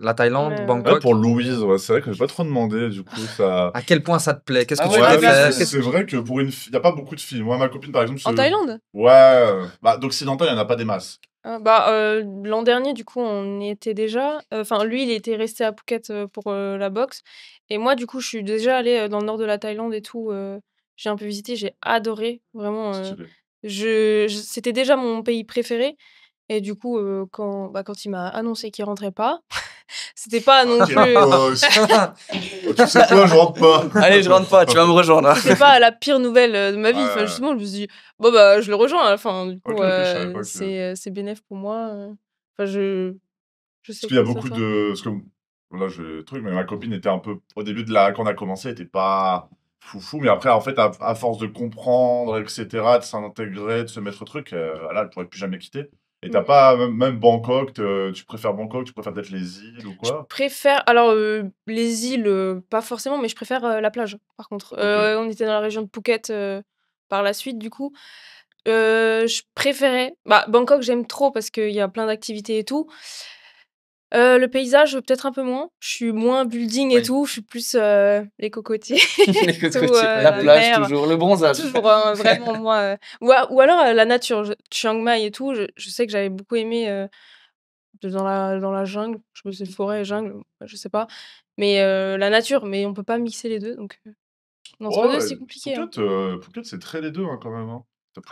la Thaïlande, Ouais, Ouais, Bangkok? pour Louise, ouais, c'est vrai que j'ai pas trop demandé, du coup, ça. À quel point ça te plaît? Qu'est-ce que Ah tu ouais, Ouais, mais préfères? David, c'est vrai que pour une fille, il n'y a pas beaucoup de filles. Moi, ma copine, par exemple, En Thaïlande? Ouais, bah, d'occidental, il n'y en a pas des masses. L'an dernier, du coup, on y était déjà. Enfin, lui, il était resté à Phuket pour la boxe. Et moi, du coup, je suis déjà allée dans le nord de la Thaïlande et tout. J'ai un peu visité, j'ai adoré. Vraiment, Stylé. c'était déjà mon pays préféré. Et du coup, quand il m'a annoncé qu'il rentrait pas, c'était pas non Quel plus. boss. Oh, tu sais quoi, je rentre pas. Allez, je rentre pas, tu vas me rejoindre. C'était pas la pire nouvelle de ma vie. Enfin, Ouais. justement, je me suis dit, bon, bah, je le rejoins à la fin. Du coup, Ok, je savais pas que. c'est bénéf pour moi. Enfin, je Parce sais qu'il y a que ça beaucoup fera. de. Parce que là, je truc, mais ma copine était un peu. Au début de la. Quand on a commencé, elle était pas foufou, mais après, en fait, à force de comprendre, etc., de s'intégrer, de se mettre au truc, là, elle pourrait plus jamais quitter. Et t'as Mm. pas. Même Bangkok, tu préfères Bangkok, tu préfères peut-être les îles ou Je quoi? préfère. Alors, les îles, pas forcément, mais je préfère la plage, par contre. Ok. On était dans la région de Phuket par la suite, du coup. Je préférais. Bangkok, j'aime trop parce qu'il y a plein d'activités et tout. Le paysage, peut-être un peu moins. Je suis moins building et Oui. tout. Je suis plus les cocotiers, Les tout, cocotiers, la la plage, mer. toujours, le bronzage. Toujours vraiment, moi. Ou alors la nature, Chiang Mai et tout. Je sais que j'avais beaucoup aimé dans la jungle. Je sais, forêt et jungle, je sais pas. Mais la nature, mais on peut pas mixer les deux. Donc, entre deux, Ouais, c'est compliqué. Hein. Phuket, c'est très les deux, hein, quand même. Hein.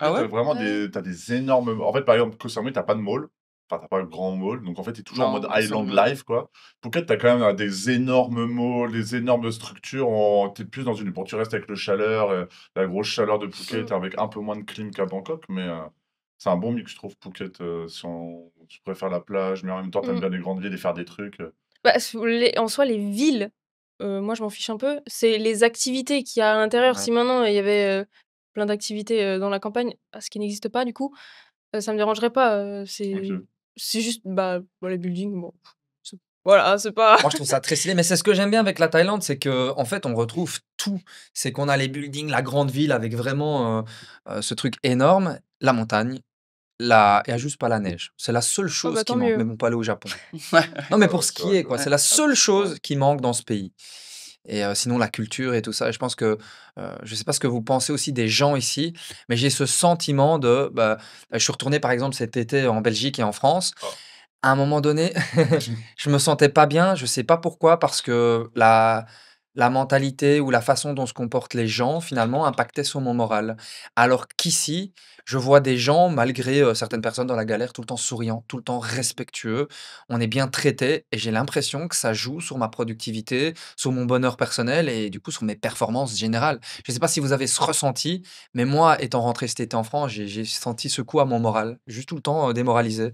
Ah Phuket, ouais? t'as vraiment Ouais. t'as des énormes. En fait, par exemple, Koh Samui, t'as pas de mall. Enfin, t'as pas de grand mall. Donc, en fait, t'es toujours en mode Non, ça Island me... Life, quoi. Phuket, t'as quand même des énormes malls, des énormes structures. T'es plus dans une. Bon, tu restes avec le chaleur, la grosse chaleur de Phuket, Mm. avec un peu moins de clim qu'à Bangkok. Mais c'est un bon mix, je trouve, Phuket. Si tu préfères la plage, mais en même temps, t'aimes Mm. bien les grandes villes et faire des trucs. En soi, les villes, moi, je m'en fiche un peu. C'est les activités qu'il y a à l'intérieur. Ouais. Si maintenant, il y avait plein d'activités dans la campagne, ce qui n'existe pas, du coup, ça me dérangerait pas. Ok. C'est juste, les buildings, bon, voilà, c'est pas. Moi, je trouve ça très stylé, mais c'est ce que j'aime bien avec la Thaïlande, c'est que en fait, on retrouve tout. C'est qu'on a les buildings, la grande ville avec vraiment ce truc énorme, la montagne, il y a juste pas la neige. C'est la seule Oh, chose qui tant manque, mieux. mais bon, pas aller au Japon. Ouais. Non, mais Ouais, pour ouais, c'est vrai, skier, c'est quoi. vrai. C'est la seule chose Ouais. qui manque dans ce pays. Et sinon, la culture et tout ça. Et je pense que, je sais pas ce que vous pensez aussi des gens ici, mais j'ai ce sentiment je suis retourné par exemple cet été en Belgique et en France. Ah. À un moment donné, je me sentais pas bien, je sais pas pourquoi, parce que la mentalité ou la façon dont se comportent les gens, finalement, impactait sur mon moral. Alors qu'ici, je vois des gens, malgré certaines personnes dans la galère, tout le temps souriants, tout le temps respectueux. On est bien traités et j'ai l'impression que ça joue sur ma productivité, sur mon bonheur personnel et du coup sur mes performances générales. Je ne sais pas si vous avez ce ressenti, mais moi, étant rentré cet été en France, j'ai senti ce coup à mon moral, juste tout le temps démoralisé.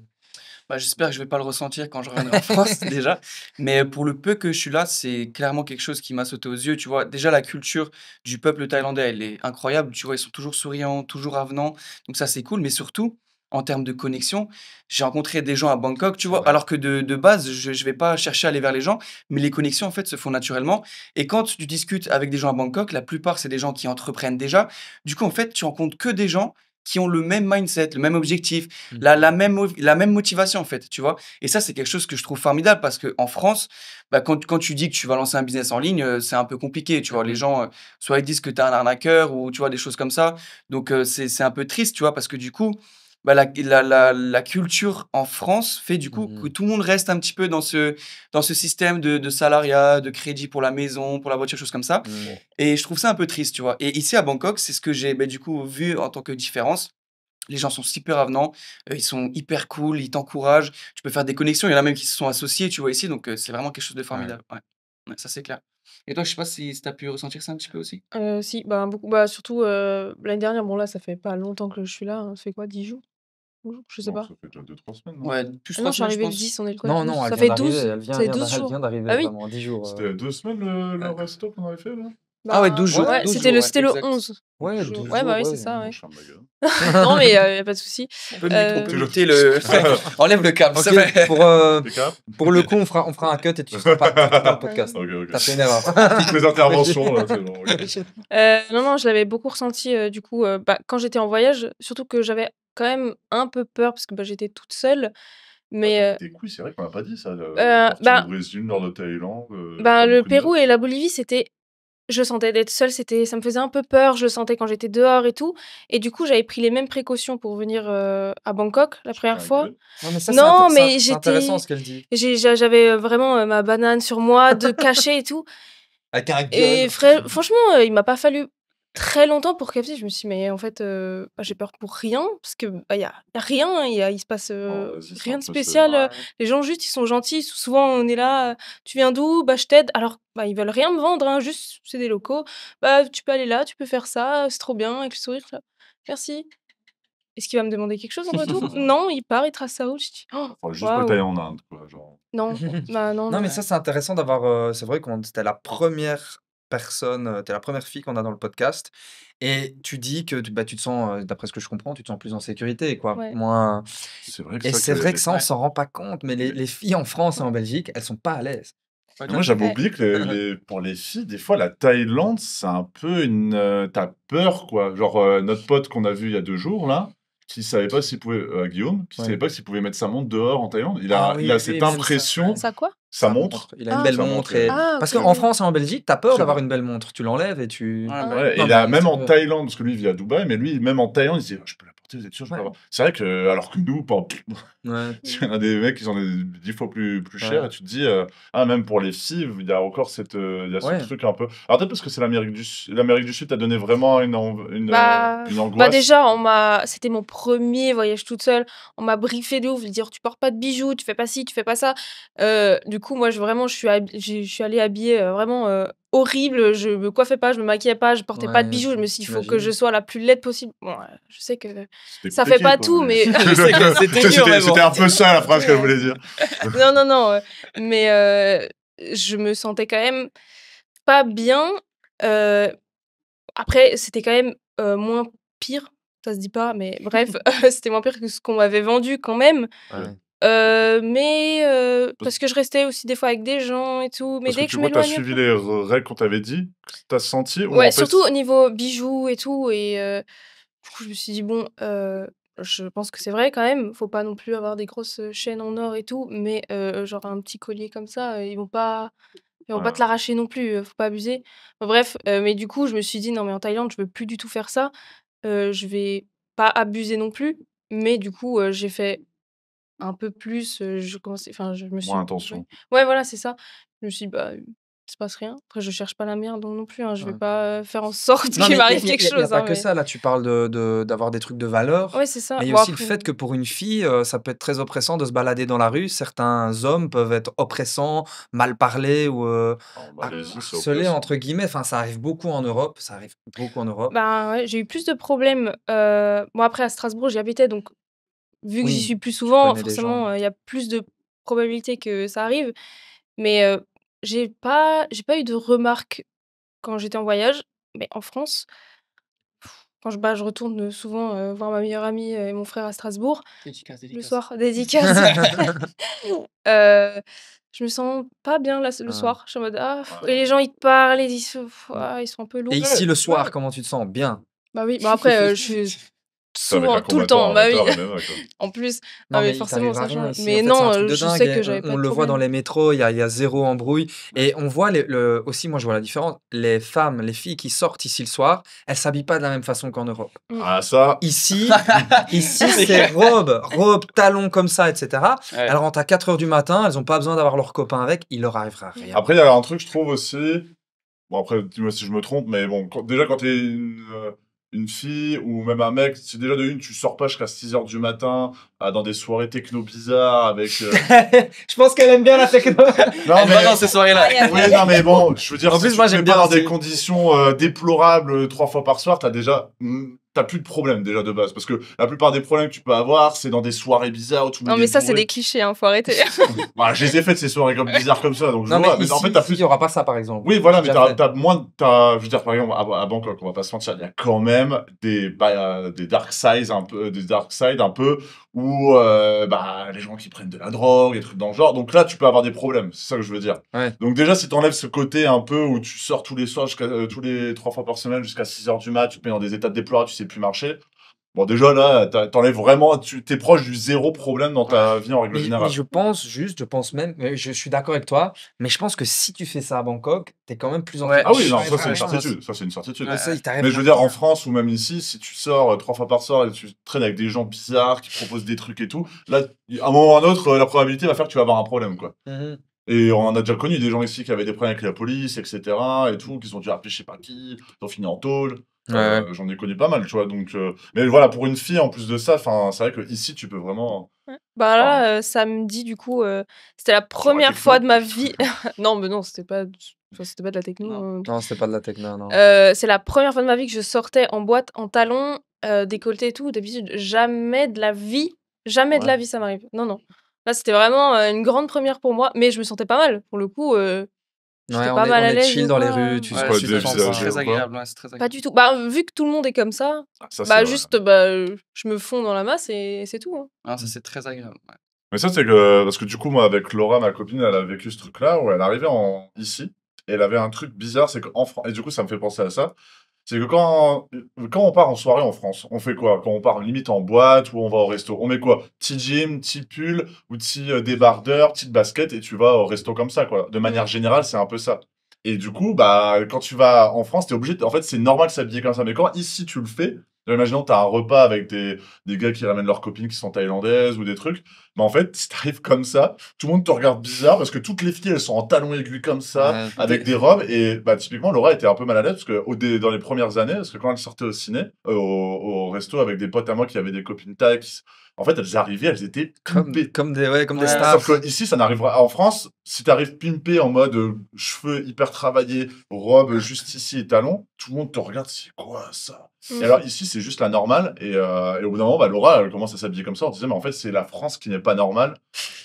Bah, j'espère que je vais pas le ressentir quand je reviendrai en France déjà. Mais pour le peu que je suis là, c'est clairement quelque chose qui m'a sauté aux yeux, tu vois? Déjà la culture du peuple thaïlandais, elle est incroyable, tu vois? Ils sont toujours souriants, toujours avenants, donc ça c'est cool. Mais surtout, en termes de connexion, j'ai rencontré des gens à Bangkok, tu C'est vois? vrai. Alors que de base, je vais pas chercher à aller vers les gens, mais les connexions en fait se font naturellement. Et quand tu discutes avec des gens à Bangkok, la plupart c'est des gens qui entreprennent déjà. Du coup, en fait, tu rencontres que des gens qui ont le même mindset, le même objectif, la même motivation en fait, tu vois? Et ça, c'est quelque chose que je trouve formidable parce qu'en France, quand tu dis que tu vas lancer un business en ligne, c'est un peu compliqué, tu Eh vois? Les oui. gens, soit ils disent que tu es un arnaqueur ou tu vois, des choses comme ça. Donc c'est un peu triste, tu vois? Parce que du coup, la culture en France fait du coup que Mhm. tout le monde reste un petit peu dans ce système de salariat, de crédit pour la maison, pour la voiture, choses comme ça. Mhm. Et je trouve ça un peu triste, tu vois? Et ici à Bangkok, c'est ce que j'ai, du coup vu en tant que différence. Les gens sont super avenants, ils sont hyper cool, ils t'encouragent. Tu peux faire des connexions, il y en a même qui se sont associés, tu vois, ici, donc c'est vraiment quelque chose de Ouais. formidable. Ouais. Ouais, ça c'est clair. Et toi, je sais pas si tu as pu ressentir ça un petit peu aussi? Si, beaucoup. Surtout l'année dernière, bon, là, ça fait pas longtemps que je suis là. Hein, ça fait quoi, 10 jours? 11 jours. Je sais Non, pas. ça fait déjà 2-3 semaines, non? Ouais, plus Non, 3 je suis semaines, je arrivée le pense. 10, on est le quoi, Non, 12? non, elle Ça vient fait d'arriver, 12. elle Ça vient, fait elle vient 12 d'arriver, elle jours. vient d'arriver Ah oui? vraiment 10 jours. C'était 2 semaines le Ouais. resto qu'on avait fait, là? Ah ouais, 12 jours, Ouais, 12 c'était jours, ouais, c'était le exact. 11. Ouais, Je 12 Ouais, jours, oui, c'est ouais. ça, Moi, ouais. je suis un magasin. Non, mais y a pas de souci. On peut Tu le- muter le enlève le câble, Ok, ça va. T'es cap? pour le coup, on fera un cut et tu seras pas dans le podcast. Ok, ok. T'as fait une erreur. Toutes mes interventions, là, c'est bon. Ok. Non, je l'avais beaucoup ressenti, du coup, quand j'étais en voyage, surtout que j'avais quand même un peu peur parce que j'étais toute seule. Mais Des couilles, c'est vrai qu'on n'a pas dit ça. Partir ben, au Brésil, nord de Thaïlande, ben, faire le beaucoup de Pérou meufs. et la Bolivie, je sentais d'être seule, ça me faisait un peu peur. Je le sentais quand j'étais dehors et tout. Et du coup, j'avais pris les mêmes précautions pour venir à Bangkok la Tu fais première un fois. gueule. Non, mais ça, Non, mais c'est intéressant ce qu'elle dit. j'avais vraiment ma banane sur moi, de cacher et tout. Avec un Et gueule. franchement, il m'a pas fallu très longtemps pour capter. Je me suis dit, mais en fait, j'ai peur pour rien, parce que y a rien, il se passe Oh, vas-y, c'est rien un de peu spécial. Ouais. Les gens, juste, ils sont gentils. Souvent, on est là, tu viens d'où? Bah, je t'aide. Alors, bah, ils veulent rien me vendre, hein, juste, c'est des locaux. Bah, tu peux aller là, tu peux faire ça, c'est trop bien, avec le sourire, là. Merci. Est-ce qu'il va me demander quelque chose en retour? Non, il part, il trace sa route. Je dis, oh, Faudrait juste waouh, batailler en Inde, quoi. Genre. non, bah, non, Non, mais non. ça, c'est intéressant d'avoir. C'est vrai que c'était la première personne, t'es la première fille qu'on a dans le podcast. Et tu dis que tu te sens, d'après ce que je comprends, tu te sens plus en sécurité, quoi. Ouais. Moins... C'est vrai que Et ça, c'est vrai que ça, on Ouais. s'en rend pas compte. Mais les filles en France et en Belgique, elles sont pas à l'aise. Ouais, Mais moi, j'avais Ouais. oublié que pour les filles, des fois, la Thaïlande, c'est un peu une. T'as peur, quoi. Genre, notre pote qu'on a vu il y a 2 jours, là, qui savait pas s'il pouvait. Guillaume, qui Ouais. savait pas s'il pouvait mettre sa montre dehors en Thaïlande. Il Ah a, oui, il a oui, cette même ça, impression, ouais. Ça quoi? sa Sa montre. Il a une Ah. belle Sa montre. montre, Et... Ah, Parce ok. qu'en France et en Belgique, t'as peur C'est d'avoir vrai. une belle montre. Tu l'enlèves et tu. Ouais, Ah bah, ouais. Ouais, Non, et mais même en c'est- Thaïlande, parce que lui, il vit à Dubaï, mais lui, même en Thaïlande, il disait, je peux la porter, vous êtes sûr, je peux Ouais. l'avoir. C'est vrai que, alors que nous, Ouais. il y en a des mecs qui sont 10 fois plus chers, Ouais. et tu te dis, même pour les filles, il y a encore il y a ce Ouais. truc un peu. Alors peut-être parce que c'est l'Amérique du Sud t'a donné vraiment Bah, une bah angoisse. déjà, c'était mon premier voyage toute seule. On m'a briefé de ouf, de dire tu portes pas de bijoux, tu fais pas ci, tu fais pas ça. Du coup, moi, je suis allée habillée vraiment horrible. Je me coiffais pas, je me maquillais pas, je portais pas de Ouais, bijoux. Je me suis dit, il faut que je j'imagine. sois la plus laide possible. Bon, je sais que C'était ça fait compliqué, pas quoi, tout, mais Je sais que c'était dur, mais bon. C'était un peu ça la phrase qu'elle voulait dire. non, non, non. Mais je me sentais quand même pas bien. Euh, Après, c'était quand même moins pire. Ça se dit pas, mais bref, c'était moins pire que ce qu'on m'avait vendu quand même. Ouais. Mais parce que je restais aussi des fois avec des gens et tout. Mais Parce que dès que tu je vois, t'as m'éloignais un suivi peu. les règles qu'on t'avait dit, t'as senti, ou Ouais, en fait. surtout au niveau bijoux et tout. Et du coup, je me suis dit, bon, je pense que c'est vrai quand même. Faut pas non plus avoir des grosses chaînes en or et tout. Mais genre un petit collier comme ça, ils vont pas Ouais. te l'arracher non plus. Faut pas abuser. Enfin, bref, mais du coup, je me suis dit, non, mais en Thaïlande, je veux plus du tout faire ça. Je vais pas abuser non plus. Mais du coup, j'ai fait un peu plus, je me suis Moins ouais. attention. Ouais, voilà, c'est ça. Je me suis dit: «Bah, il se passe rien». Après, je cherche pas la merde non plus, hein. Je vais Ouais. pas, faire en sorte Non, qu'il mais m'arrive quelque y a chose, pas hein, que mais ça. Là, tu parles d'avoir des trucs de valeur. ouais, c'est ça. Mais il y a Bon, aussi le après fait que pour une fille, ça peut être très oppressant de se balader dans la rue. Certains hommes peuvent être oppressants, mal parler ou Alors, Malaisie, c'est harcelés, oppressant. entre guillemets. Enfin, ça arrive beaucoup en Europe. Ça arrive beaucoup en Europe. ben, ouais, j'ai eu plus de problèmes, bon, après à Strasbourg, j'y habitais, donc vu que j'y Oui, suis plus tu souvent, connais des gens. forcément, il y a plus de probabilités que ça arrive. Mais j'ai pas eu de remarques quand j'étais en voyage. Mais en France, quand je retourne, souvent, voir ma meilleure amie, et mon frère à Strasbourg, Dédicace, le dédicace. soir, dédicace. Heu, je me sens pas bien là, le Ah. soir. Je suis en mode: «Ah» et Ouais. les gens, ils te parlent, ils disent: Mm. «Ah, ils sont un peu Et lourds». ici, Ouais, le soir, ouais. comment tu te sens? Bien. Bah oui, bah après, je suis C'est avec souvent un tout le combattant temps, bah oui, amateur MMA, quoi. en plus. Non, Ah mais mais il forcément, t'arrivera ça rien change. ici. En Mais fait, c'est un non, truc de je dingue. sais que Et j'avais on pas de le voit dans problème. les métros, il y a zéro embrouille. Et on voit aussi, moi je vois la différence. Les femmes, les filles qui sortent ici le soir, elles s'habillent pas de la même façon qu'en Europe. Ah, ça. Ici, C'est c'est clair. robe, talons comme ça, etc. Ouais. Elles rentrent à 4 h du matin, elles ont pas besoin d'avoir leurs copains avec, il leur arrivera rien. Après, il y a un truc, je trouve aussi. Bon, après, dis-moi si je me trompe, mais bon, déjà, quand t'es une fille ou même un mec, si déjà de une, tu sors pas jusqu'à 6 h du matin dans des soirées techno bizarres avec. Je pense qu'elle aime bien la techno. Non, Elle va dans ces soirées-là. Oui, non, mais bon, je veux dire, En si plus, tu moi, te j'aime mets pas bien dans des aussi. conditions déplorables 3 fois par soir, t'as plus de problème déjà de base. Parce que la plupart des problèmes que tu peux avoir, c'est dans des soirées bizarres où tout le Non monde mais est ça, c'est bourré. des clichés, hein, faut arrêter. Bah, je les ai faites ces soirées comme bizarres comme ça, donc je Non, mais vois. Mais ici, en fait, t'as plus. il y aura pas ça, par exemple. Oui, voilà, J'ai mais déjà fait. je veux dire, par exemple, à Bangkok, on va pas se mentir, il y a quand même des dark sides un peu, où les gens qui prennent de la drogue, des trucs dans le genre. Donc là, tu peux avoir des problèmes, c'est ça que je veux dire. Ouais. Donc déjà, si t'enlèves ce côté un peu où tu sors tous les soirs, tous les 3 fois par semaine, jusqu'à 6 h du mat, tu te mets dans des états déplorables, tu sais plus marcher. Bon, déjà, là, t'enlèves vraiment, t'es proche du zéro problème dans ta vie en règle Mais générale. je pense même, je suis d'accord avec toi, mais je pense que si tu fais ça à Bangkok, t'es quand même plus en Ouais, Ah oui, sécurité. non, je ça, c'est une pense. certitude. Ça, c'est une certitude. Ouais, Ça, ouais. il t'arrive Mais je veux dire, en France ou même ici, si tu sors 3 fois par soir et tu traînes avec des gens bizarres qui proposent des trucs et tout, là, à un moment ou à un autre, la probabilité va faire que tu vas avoir un problème, quoi. Mhm. Et on en a déjà connu des gens ici qui avaient des problèmes avec la police, etc. et tout, qui sont déjà appelés je sais pas qui, qui ont fini en tôle. Ouais. J'en ai connu pas mal, tu vois. Donc, mais voilà, pour une fille, en plus de ça, c'est vrai que ici, tu peux vraiment. Ouais. Bah Enfin, là, samedi, du coup, c'était la sur la première techno. fois de ma vie. Non, mais non, c'était pas de la techno. Non. Non, c'était pas de la techno, non. C'est la première fois de ma vie que je sortais en boîte en talons, décolleté et tout. D'habitude, jamais de la vie Ouais. ça m'arrive. Non, non. Là, c'était vraiment, une grande première pour moi, mais je me sentais pas mal. Pour le coup, Ouais, j'étais on pas est, mal on à est l'aise chill ou dans les quoi. rues, tu Ouais, pas tu te sens c'est dévisagé pas. très ou quoi? agréable, ouais, c'est très Pas agréable. du tout. Bah, vu que tout le monde est comme ça, Ah, ça, c'est bah, vrai. juste, bah, je me fonds dans la masse et c'est tout, hein. Non, ça, c'est très agréable. Ouais. Mais ça, c'est que. Parce que du coup, moi, avec Laura, ma copine, elle a vécu ce truc-là où elle arrivait ici et elle avait un truc bizarre, c'est qu'en France. Et du coup, ça me fait penser à ça. C'est que quand on part en soirée en France, on fait quoi? Quand on part limite en boîte ou on va au resto, on met quoi? Petit jean, petit pull ou petit débardeur, petite basket et tu vas au resto comme ça, quoi. De manière Mmh. générale, c'est un peu ça. Et du coup, bah, quand tu vas en France, t'es obligé. En fait, c'est normal de s'habiller comme ça. Mais quand ici tu le fais, imaginons t'as un repas avec des gars qui ramènent leurs copines qui sont thaïlandaises ou des trucs. Mais en fait, si t'arrives comme ça, tout le monde te regarde bizarre parce que toutes les filles, elles sont en talons aigus comme ça, Ouais. avec des robes. Et bah, typiquement, Laura était un peu mal à l'aise parce que dans les premières années, parce que quand elle sortait au ciné, au resto avec des potes à moi qui avaient des copines thaï, en fait, elles arrivaient, elles étaient pimpées. Comme des Ouais, stars. Sauf que ici, ça n'arrivera. En France, si t'arrives pimpé en mode cheveux hyper travaillés, robe juste ici et talons, tout le monde te regarde, c'est quoi ça? Et Mmh. alors ici, c'est juste la normale. Et au bout d'un moment, bah, Laura, elle commence à s'habiller comme ça. On disait, mais en fait, c'est la France qui n'est pas normale.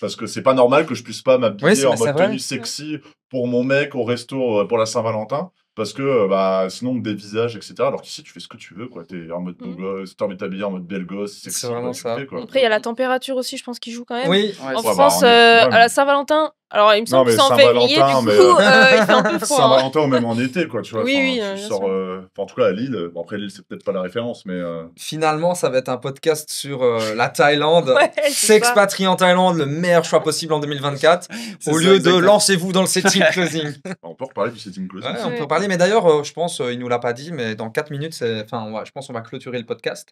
Parce que c'est pas normal que je puisse pas Oui, m'habiller en c'est mode vrai. tenue sexy pour mon mec au resto pour la Saint-Valentin. Parce que bah, sinon, on me dévisage, etc. Alors qu'ici, tu fais ce que tu veux, quoi. T'es en mode beau Mmh. gosse, t'as envie de t'habiller en mode belle gosse, C'est sexy, vraiment quoi, tu le ça. fais, quoi. Après, il y a la température aussi, je pense, qui joue quand même. Oui, ouais, En c'est Ouais, ça. bah, France, ouais, à mais la Saint-Valentin, alors il me non, semble que mais c'est en février, du Saint-Valentin, coup, mais il fait un peu froid, hein. Saint-Valentin ou même en été, quoi, tu vois. Oui, Enfin, oui, tu bien sors, sûr. enfin, en tout cas à Lille. Bon, après, Lille, c'est peut-être pas la référence, mais finalement, ça va être un podcast sur la Thaïlande. Ouais, c'est ça. S'expatrier en Thaïlande, le meilleur choix possible en 2024. C'est Au ça, lieu de exactement. lancez-vous dans le setting closing. on peut reparler du setting closing. Ouais, si on tu peut veux. parler. Mais d'ailleurs, je pense, il nous l'a pas dit, mais dans 4 minutes, je pense qu'on va clôturer le podcast.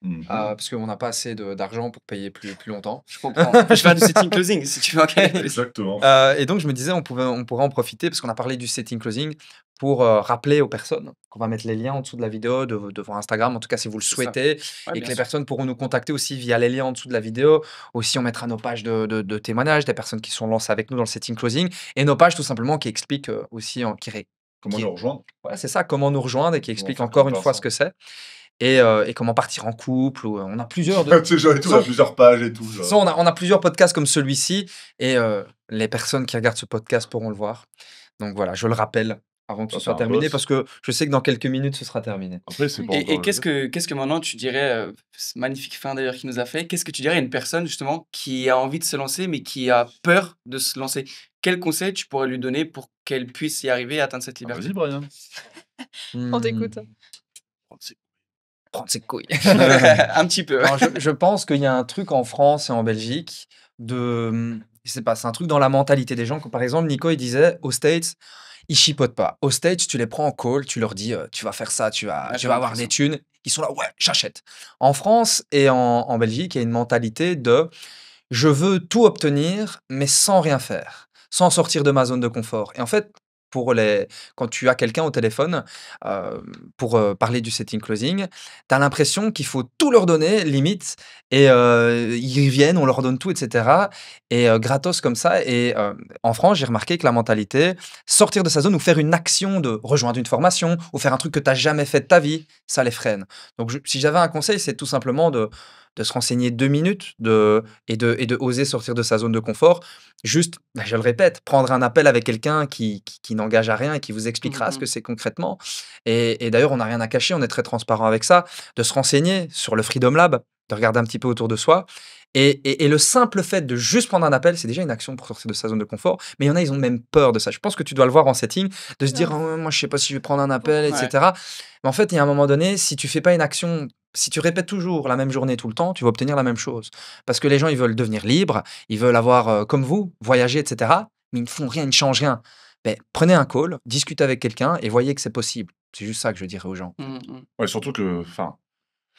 Mhm. Parce qu'on n'a pas assez d'argent pour payer plus longtemps. Je comprends. Je vais faire du setting closing si tu veux en gagner plus. Exactement. Et donc, je me disais, on pourrait en profiter, parce qu'on a parlé du setting closing, pour rappeler aux personnes qu'on va mettre les liens en dessous de la vidéo, devant Instagram, en tout cas si vous le C'est ça. souhaitez, Ouais, et bien que les sûr. personnes pourront nous contacter aussi via les liens en dessous de la vidéo. Aussi, on mettra nos pages de témoignages des personnes qui sont lancées avec nous dans le setting closing, et nos pages tout simplement qui expliquent aussi, Comment nous rejoindre? voilà, c'est ça, comment nous rejoindre et qui Comment expliquent faire encore comme une fois ce Vincent? que c'est, et comment partir en couple. Ou, on a plusieurs de... Tu sais, genre et tout, on a plusieurs pages et tout. Genre. Ça, on a plusieurs podcasts comme celui-ci, et les personnes qui regardent ce podcast pourront le voir. Donc voilà, je le rappelle avant que Ça, ce c'est soit un terminé, boss. parce que je sais que dans quelques minutes, ce sera terminé. Après, c'est pas Et encore qu'est-ce que maintenant tu dirais, ce magnifique fin d'ailleurs qu'il nous a fait, qu'est-ce que tu dirais à une personne justement qui a envie de se lancer mais qui a peur de se lancer? Quel conseil tu pourrais lui donner pour qu'elle puisse y arriver et atteindre cette Ah, liberté? vas-y, Brian. On t'écoute. Prendre ses couilles. Un petit peu. Alors, je pense qu'il y a un truc en France et en Belgique je sais pas, c'est un truc dans la mentalité des gens. Par exemple, Nico, il disait, aux States, ils chipotent pas. Aux States, tu les prends en call, tu leur dis, tu vas faire ça, tu Ouais, vas j'ai avoir l'impression. des thunes. Ils sont là, ouais, j'achète. En France et en Belgique, il y a une mentalité de je veux tout obtenir, mais sans rien faire, sans sortir de ma zone de confort. Et en fait, quand tu as quelqu'un au téléphone pour parler du setting closing, tu as l'impression qu'il faut tout leur donner, limite, et ils viennent, on leur donne tout, etc. Et gratos comme ça. Et en France, j'ai remarqué que la mentalité, sortir de sa zone ou faire une action de rejoindre une formation ou faire un truc que tu n'as jamais fait de ta vie, ça les freine. Donc, si j'avais un conseil, c'est tout simplement de se renseigner 2 minutes et de oser sortir de sa zone de confort. Juste, bah, je le répète, prendre un appel avec quelqu'un qui n'engage à rien et qui vous expliquera ce que c'est concrètement. Et d'ailleurs, on n'a rien à cacher, on est très transparent avec ça. De se renseigner sur le Freedom Lab, de regarder un petit peu autour de soi. Et le simple fait de juste prendre un appel, c'est déjà une action pour sortir de sa zone de confort. Mais il y en a, ils ont même peur de ça. Je pense que tu dois le voir en setting, de se dire, Ouais. oh, moi, je sais pas si je vais prendre un appel, Ouais. etc. Mais en fait, il y a un moment donné, si tu fais pas une action si tu répètes toujours la même journée tout le temps, tu vas obtenir la même chose. Parce que les gens, ils veulent devenir libres, ils veulent avoir, comme vous, voyager, etc. Mais ils ne font rien, ils ne changent rien. Ben, prenez un call, discutez avec quelqu'un et voyez que c'est possible. C'est juste ça que je dirais aux gens. Ouais, surtout que, enfin,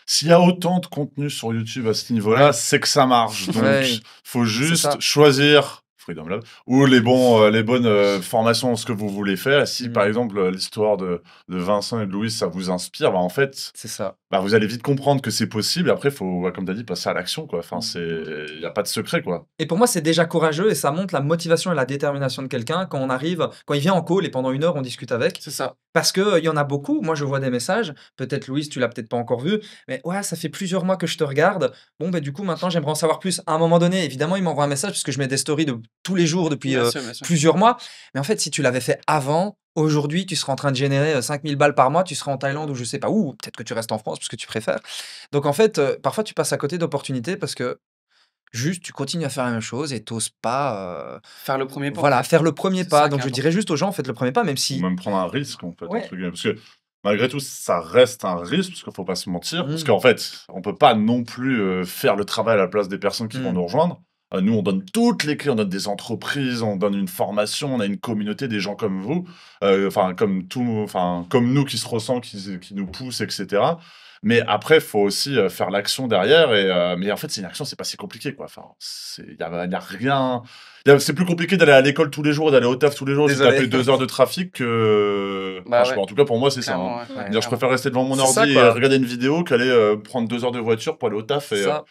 s'il y a autant de contenu sur YouTube à ce niveau-là, Ouais. c'est que ça marche. Donc, Ouais, faut ça. juste choisir Freedom Lab ou les bonnes formations, ce que vous voulez faire. Et si, par exemple, l'histoire de Vincent et de Louise, ça vous inspire, bah, en fait, C'est ça. bah, vous allez vite comprendre que c'est possible. Après, il faut, comme tu as dit, passer à l'action, quoi. Enfin, il n'y a pas de secret, quoi. Et pour moi, c'est déjà courageux et ça montre la motivation et la détermination de quelqu'un quand on arrive, quand il vient en call et pendant 1 heure, on discute avec. C'est ça. Parce qu'il y en a beaucoup. Moi, je vois des messages. Peut-être, Louise, tu l'as peut-être pas encore vu. Mais ouais, ça fait plusieurs mois que je te regarde. Bon, ben, du coup, maintenant, j'aimerais en savoir plus. À un moment donné, évidemment, il m'envoie un message parce que je mets des stories de tous les jours depuis Bien sûr, bien sûr. plusieurs mois. Mais en fait, si tu l'avais fait avant, aujourd'hui, tu serais en train de générer 5000 balles par mois. Tu serais en Thaïlande ou je sais pas où. Peut-être que tu restes en France parce que tu préfères. Donc, en fait, parfois, tu passes à côté d'opportunités parce que juste, tu continues à faire la même chose et t'oses pas Faire le premier pas. en voilà, fait. faire le premier C'est pas. ça Donc, qui je est dirais juste aux gens, faites le premier pas, même Ou si. même prendre un risque, en fait, Ouais. entre guillemets. Parce que malgré tout, ça reste un risque, parce qu'il ne faut pas se mentir. Parce Mm. qu'en fait, on ne peut pas non plus faire le travail à la place des personnes qui vont Mm. nous rejoindre. Nous, on donne toutes les clés, on donne des entreprises, on donne une formation, on a une communauté, des gens comme vous, comme nous qui se ressent, qui nous poussent, etc. Mais après, il faut aussi faire l'action derrière. Mais en fait, c'est une action, c'est pas si compliqué, quoi. Enfin, il y a rien. C'est plus compliqué d'aller à l'école tous les jours, d'aller au taf tous les jours, de Désolé. taper 2 heures de trafic que. Bah Enfin, je sais pas, en tout cas, pour moi, c'est ça. Clairement, Hein. ouais, Ouais. Dire, je préfère rester devant mon C'est ordi ça, et quoi. regarder une vidéo qu'aller prendre 2 heures de voiture pour aller au taf C'est ça.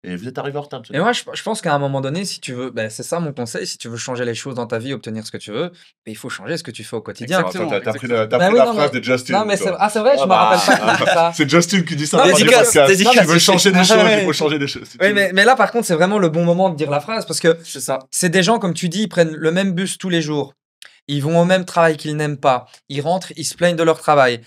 et vous êtes arrivé en retard. Et moi, je pense qu'à un moment donné, si tu veux, ben, c'est ça mon conseil, si tu veux changer les choses dans ta vie, obtenir ce que tu veux, ben, il faut changer ce que tu fais au quotidien. Exactement. T'as pris Ben oui, la non, phrase mais- de Justin. Non, mais toi. c'est vrai, je me rappelle pas qui dit ça. C'est Justin qui dit ça. Non, dans le dédicace, podcast. dédicace. Il veut changer des Ah, choses, ouais. il faut changer des choses. Oui, mais là, par contre, c'est vraiment le bon moment de dire la phrase parce que C'est ça. c'est des gens, comme tu dis, ils prennent le même bus tous les jours. Ils vont au même travail qu'ils n'aiment pas. Ils rentrent, ils se plaignent de leur travail.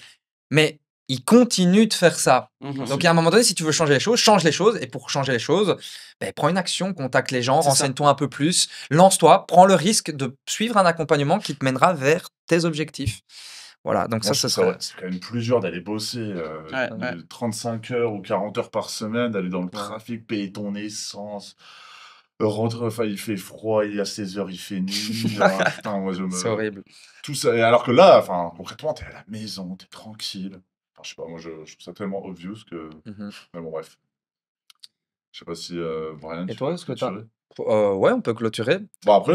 Mais ils continuent de faire ça. Donc, à un moment donné, si tu veux changer les choses, change les choses. Et pour changer les choses, ben, prends une action, contacte les gens, C'est ça. renseigne-toi un peu plus, lance-toi, prends le risque de suivre un accompagnement qui te mènera vers tes objectifs. Voilà, donc Moi, ça, je ce trouve serait. c'est quand même plus dur d'aller bosser Ouais. 35 heures ou 40 heures par semaine, d'aller dans le trafic, payer ton essence, rentrer, enfin, il fait froid, il est à 16 heures, il fait nuit. Putain, moi, C'est horrible. tout ça. Et alors que là, enfin, concrètement, t'es à la maison, t'es tranquille. Enfin, je sais pas, moi, je trouve ça tellement obvious que. Mhm. Mais bon, bref. Je sais pas si Brian. Et tu toi, veux est-ce que clôturer ouais, on peut clôturer. Bon, après,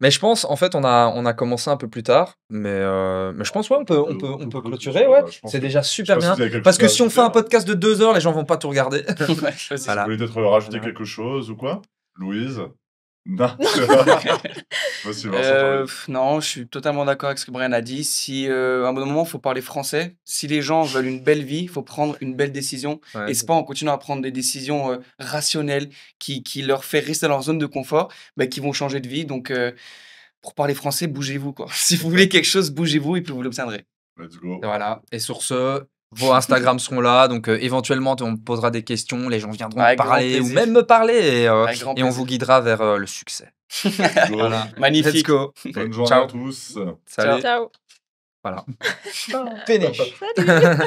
Mais je pense, en fait, on a commencé un peu plus tard. Mais je pense, ouais, on peut clôturer. Ouais. Je pense C'est que- déjà je sais super pas si bien. vous avez quelque Parce chose que à si on ajouter, fait un hein. podcast de 2 heures, les gens vont pas tout regarder. Ouais, vas-y. Voilà. Vous voulez peut-être rajouter Voilà. quelque chose ou quoi Louise Non. Vas-y, Vincent, Non, je suis totalement d'accord avec ce que Brian a dit. Si à un bon moment, il faut parler français. Si les gens veulent une belle vie, il faut prendre une belle décision. Ouais. Et c'est pas en continuant à prendre des décisions rationnelles qui leur fait rester dans leur zone de confort, bah, qui vont changer de vie. Donc, pour parler français, bougez-vous, quoi. Si vous voulez quelque chose, bougez-vous et puis vous l'obtiendrez. Let's go. Et voilà. Et sur ce, vos Instagrams seront là. Donc, éventuellement, on te posera des questions. Les gens viendront Avec te grand parler ou plaisir. même me parler. Avec grand Et on plaisir. vous guidera vers le succès. Go. Voilà. Let's Magnifique. go. Bonne journée Ciao. à tous. Salut. Ciao. Voilà. Finish. Salut.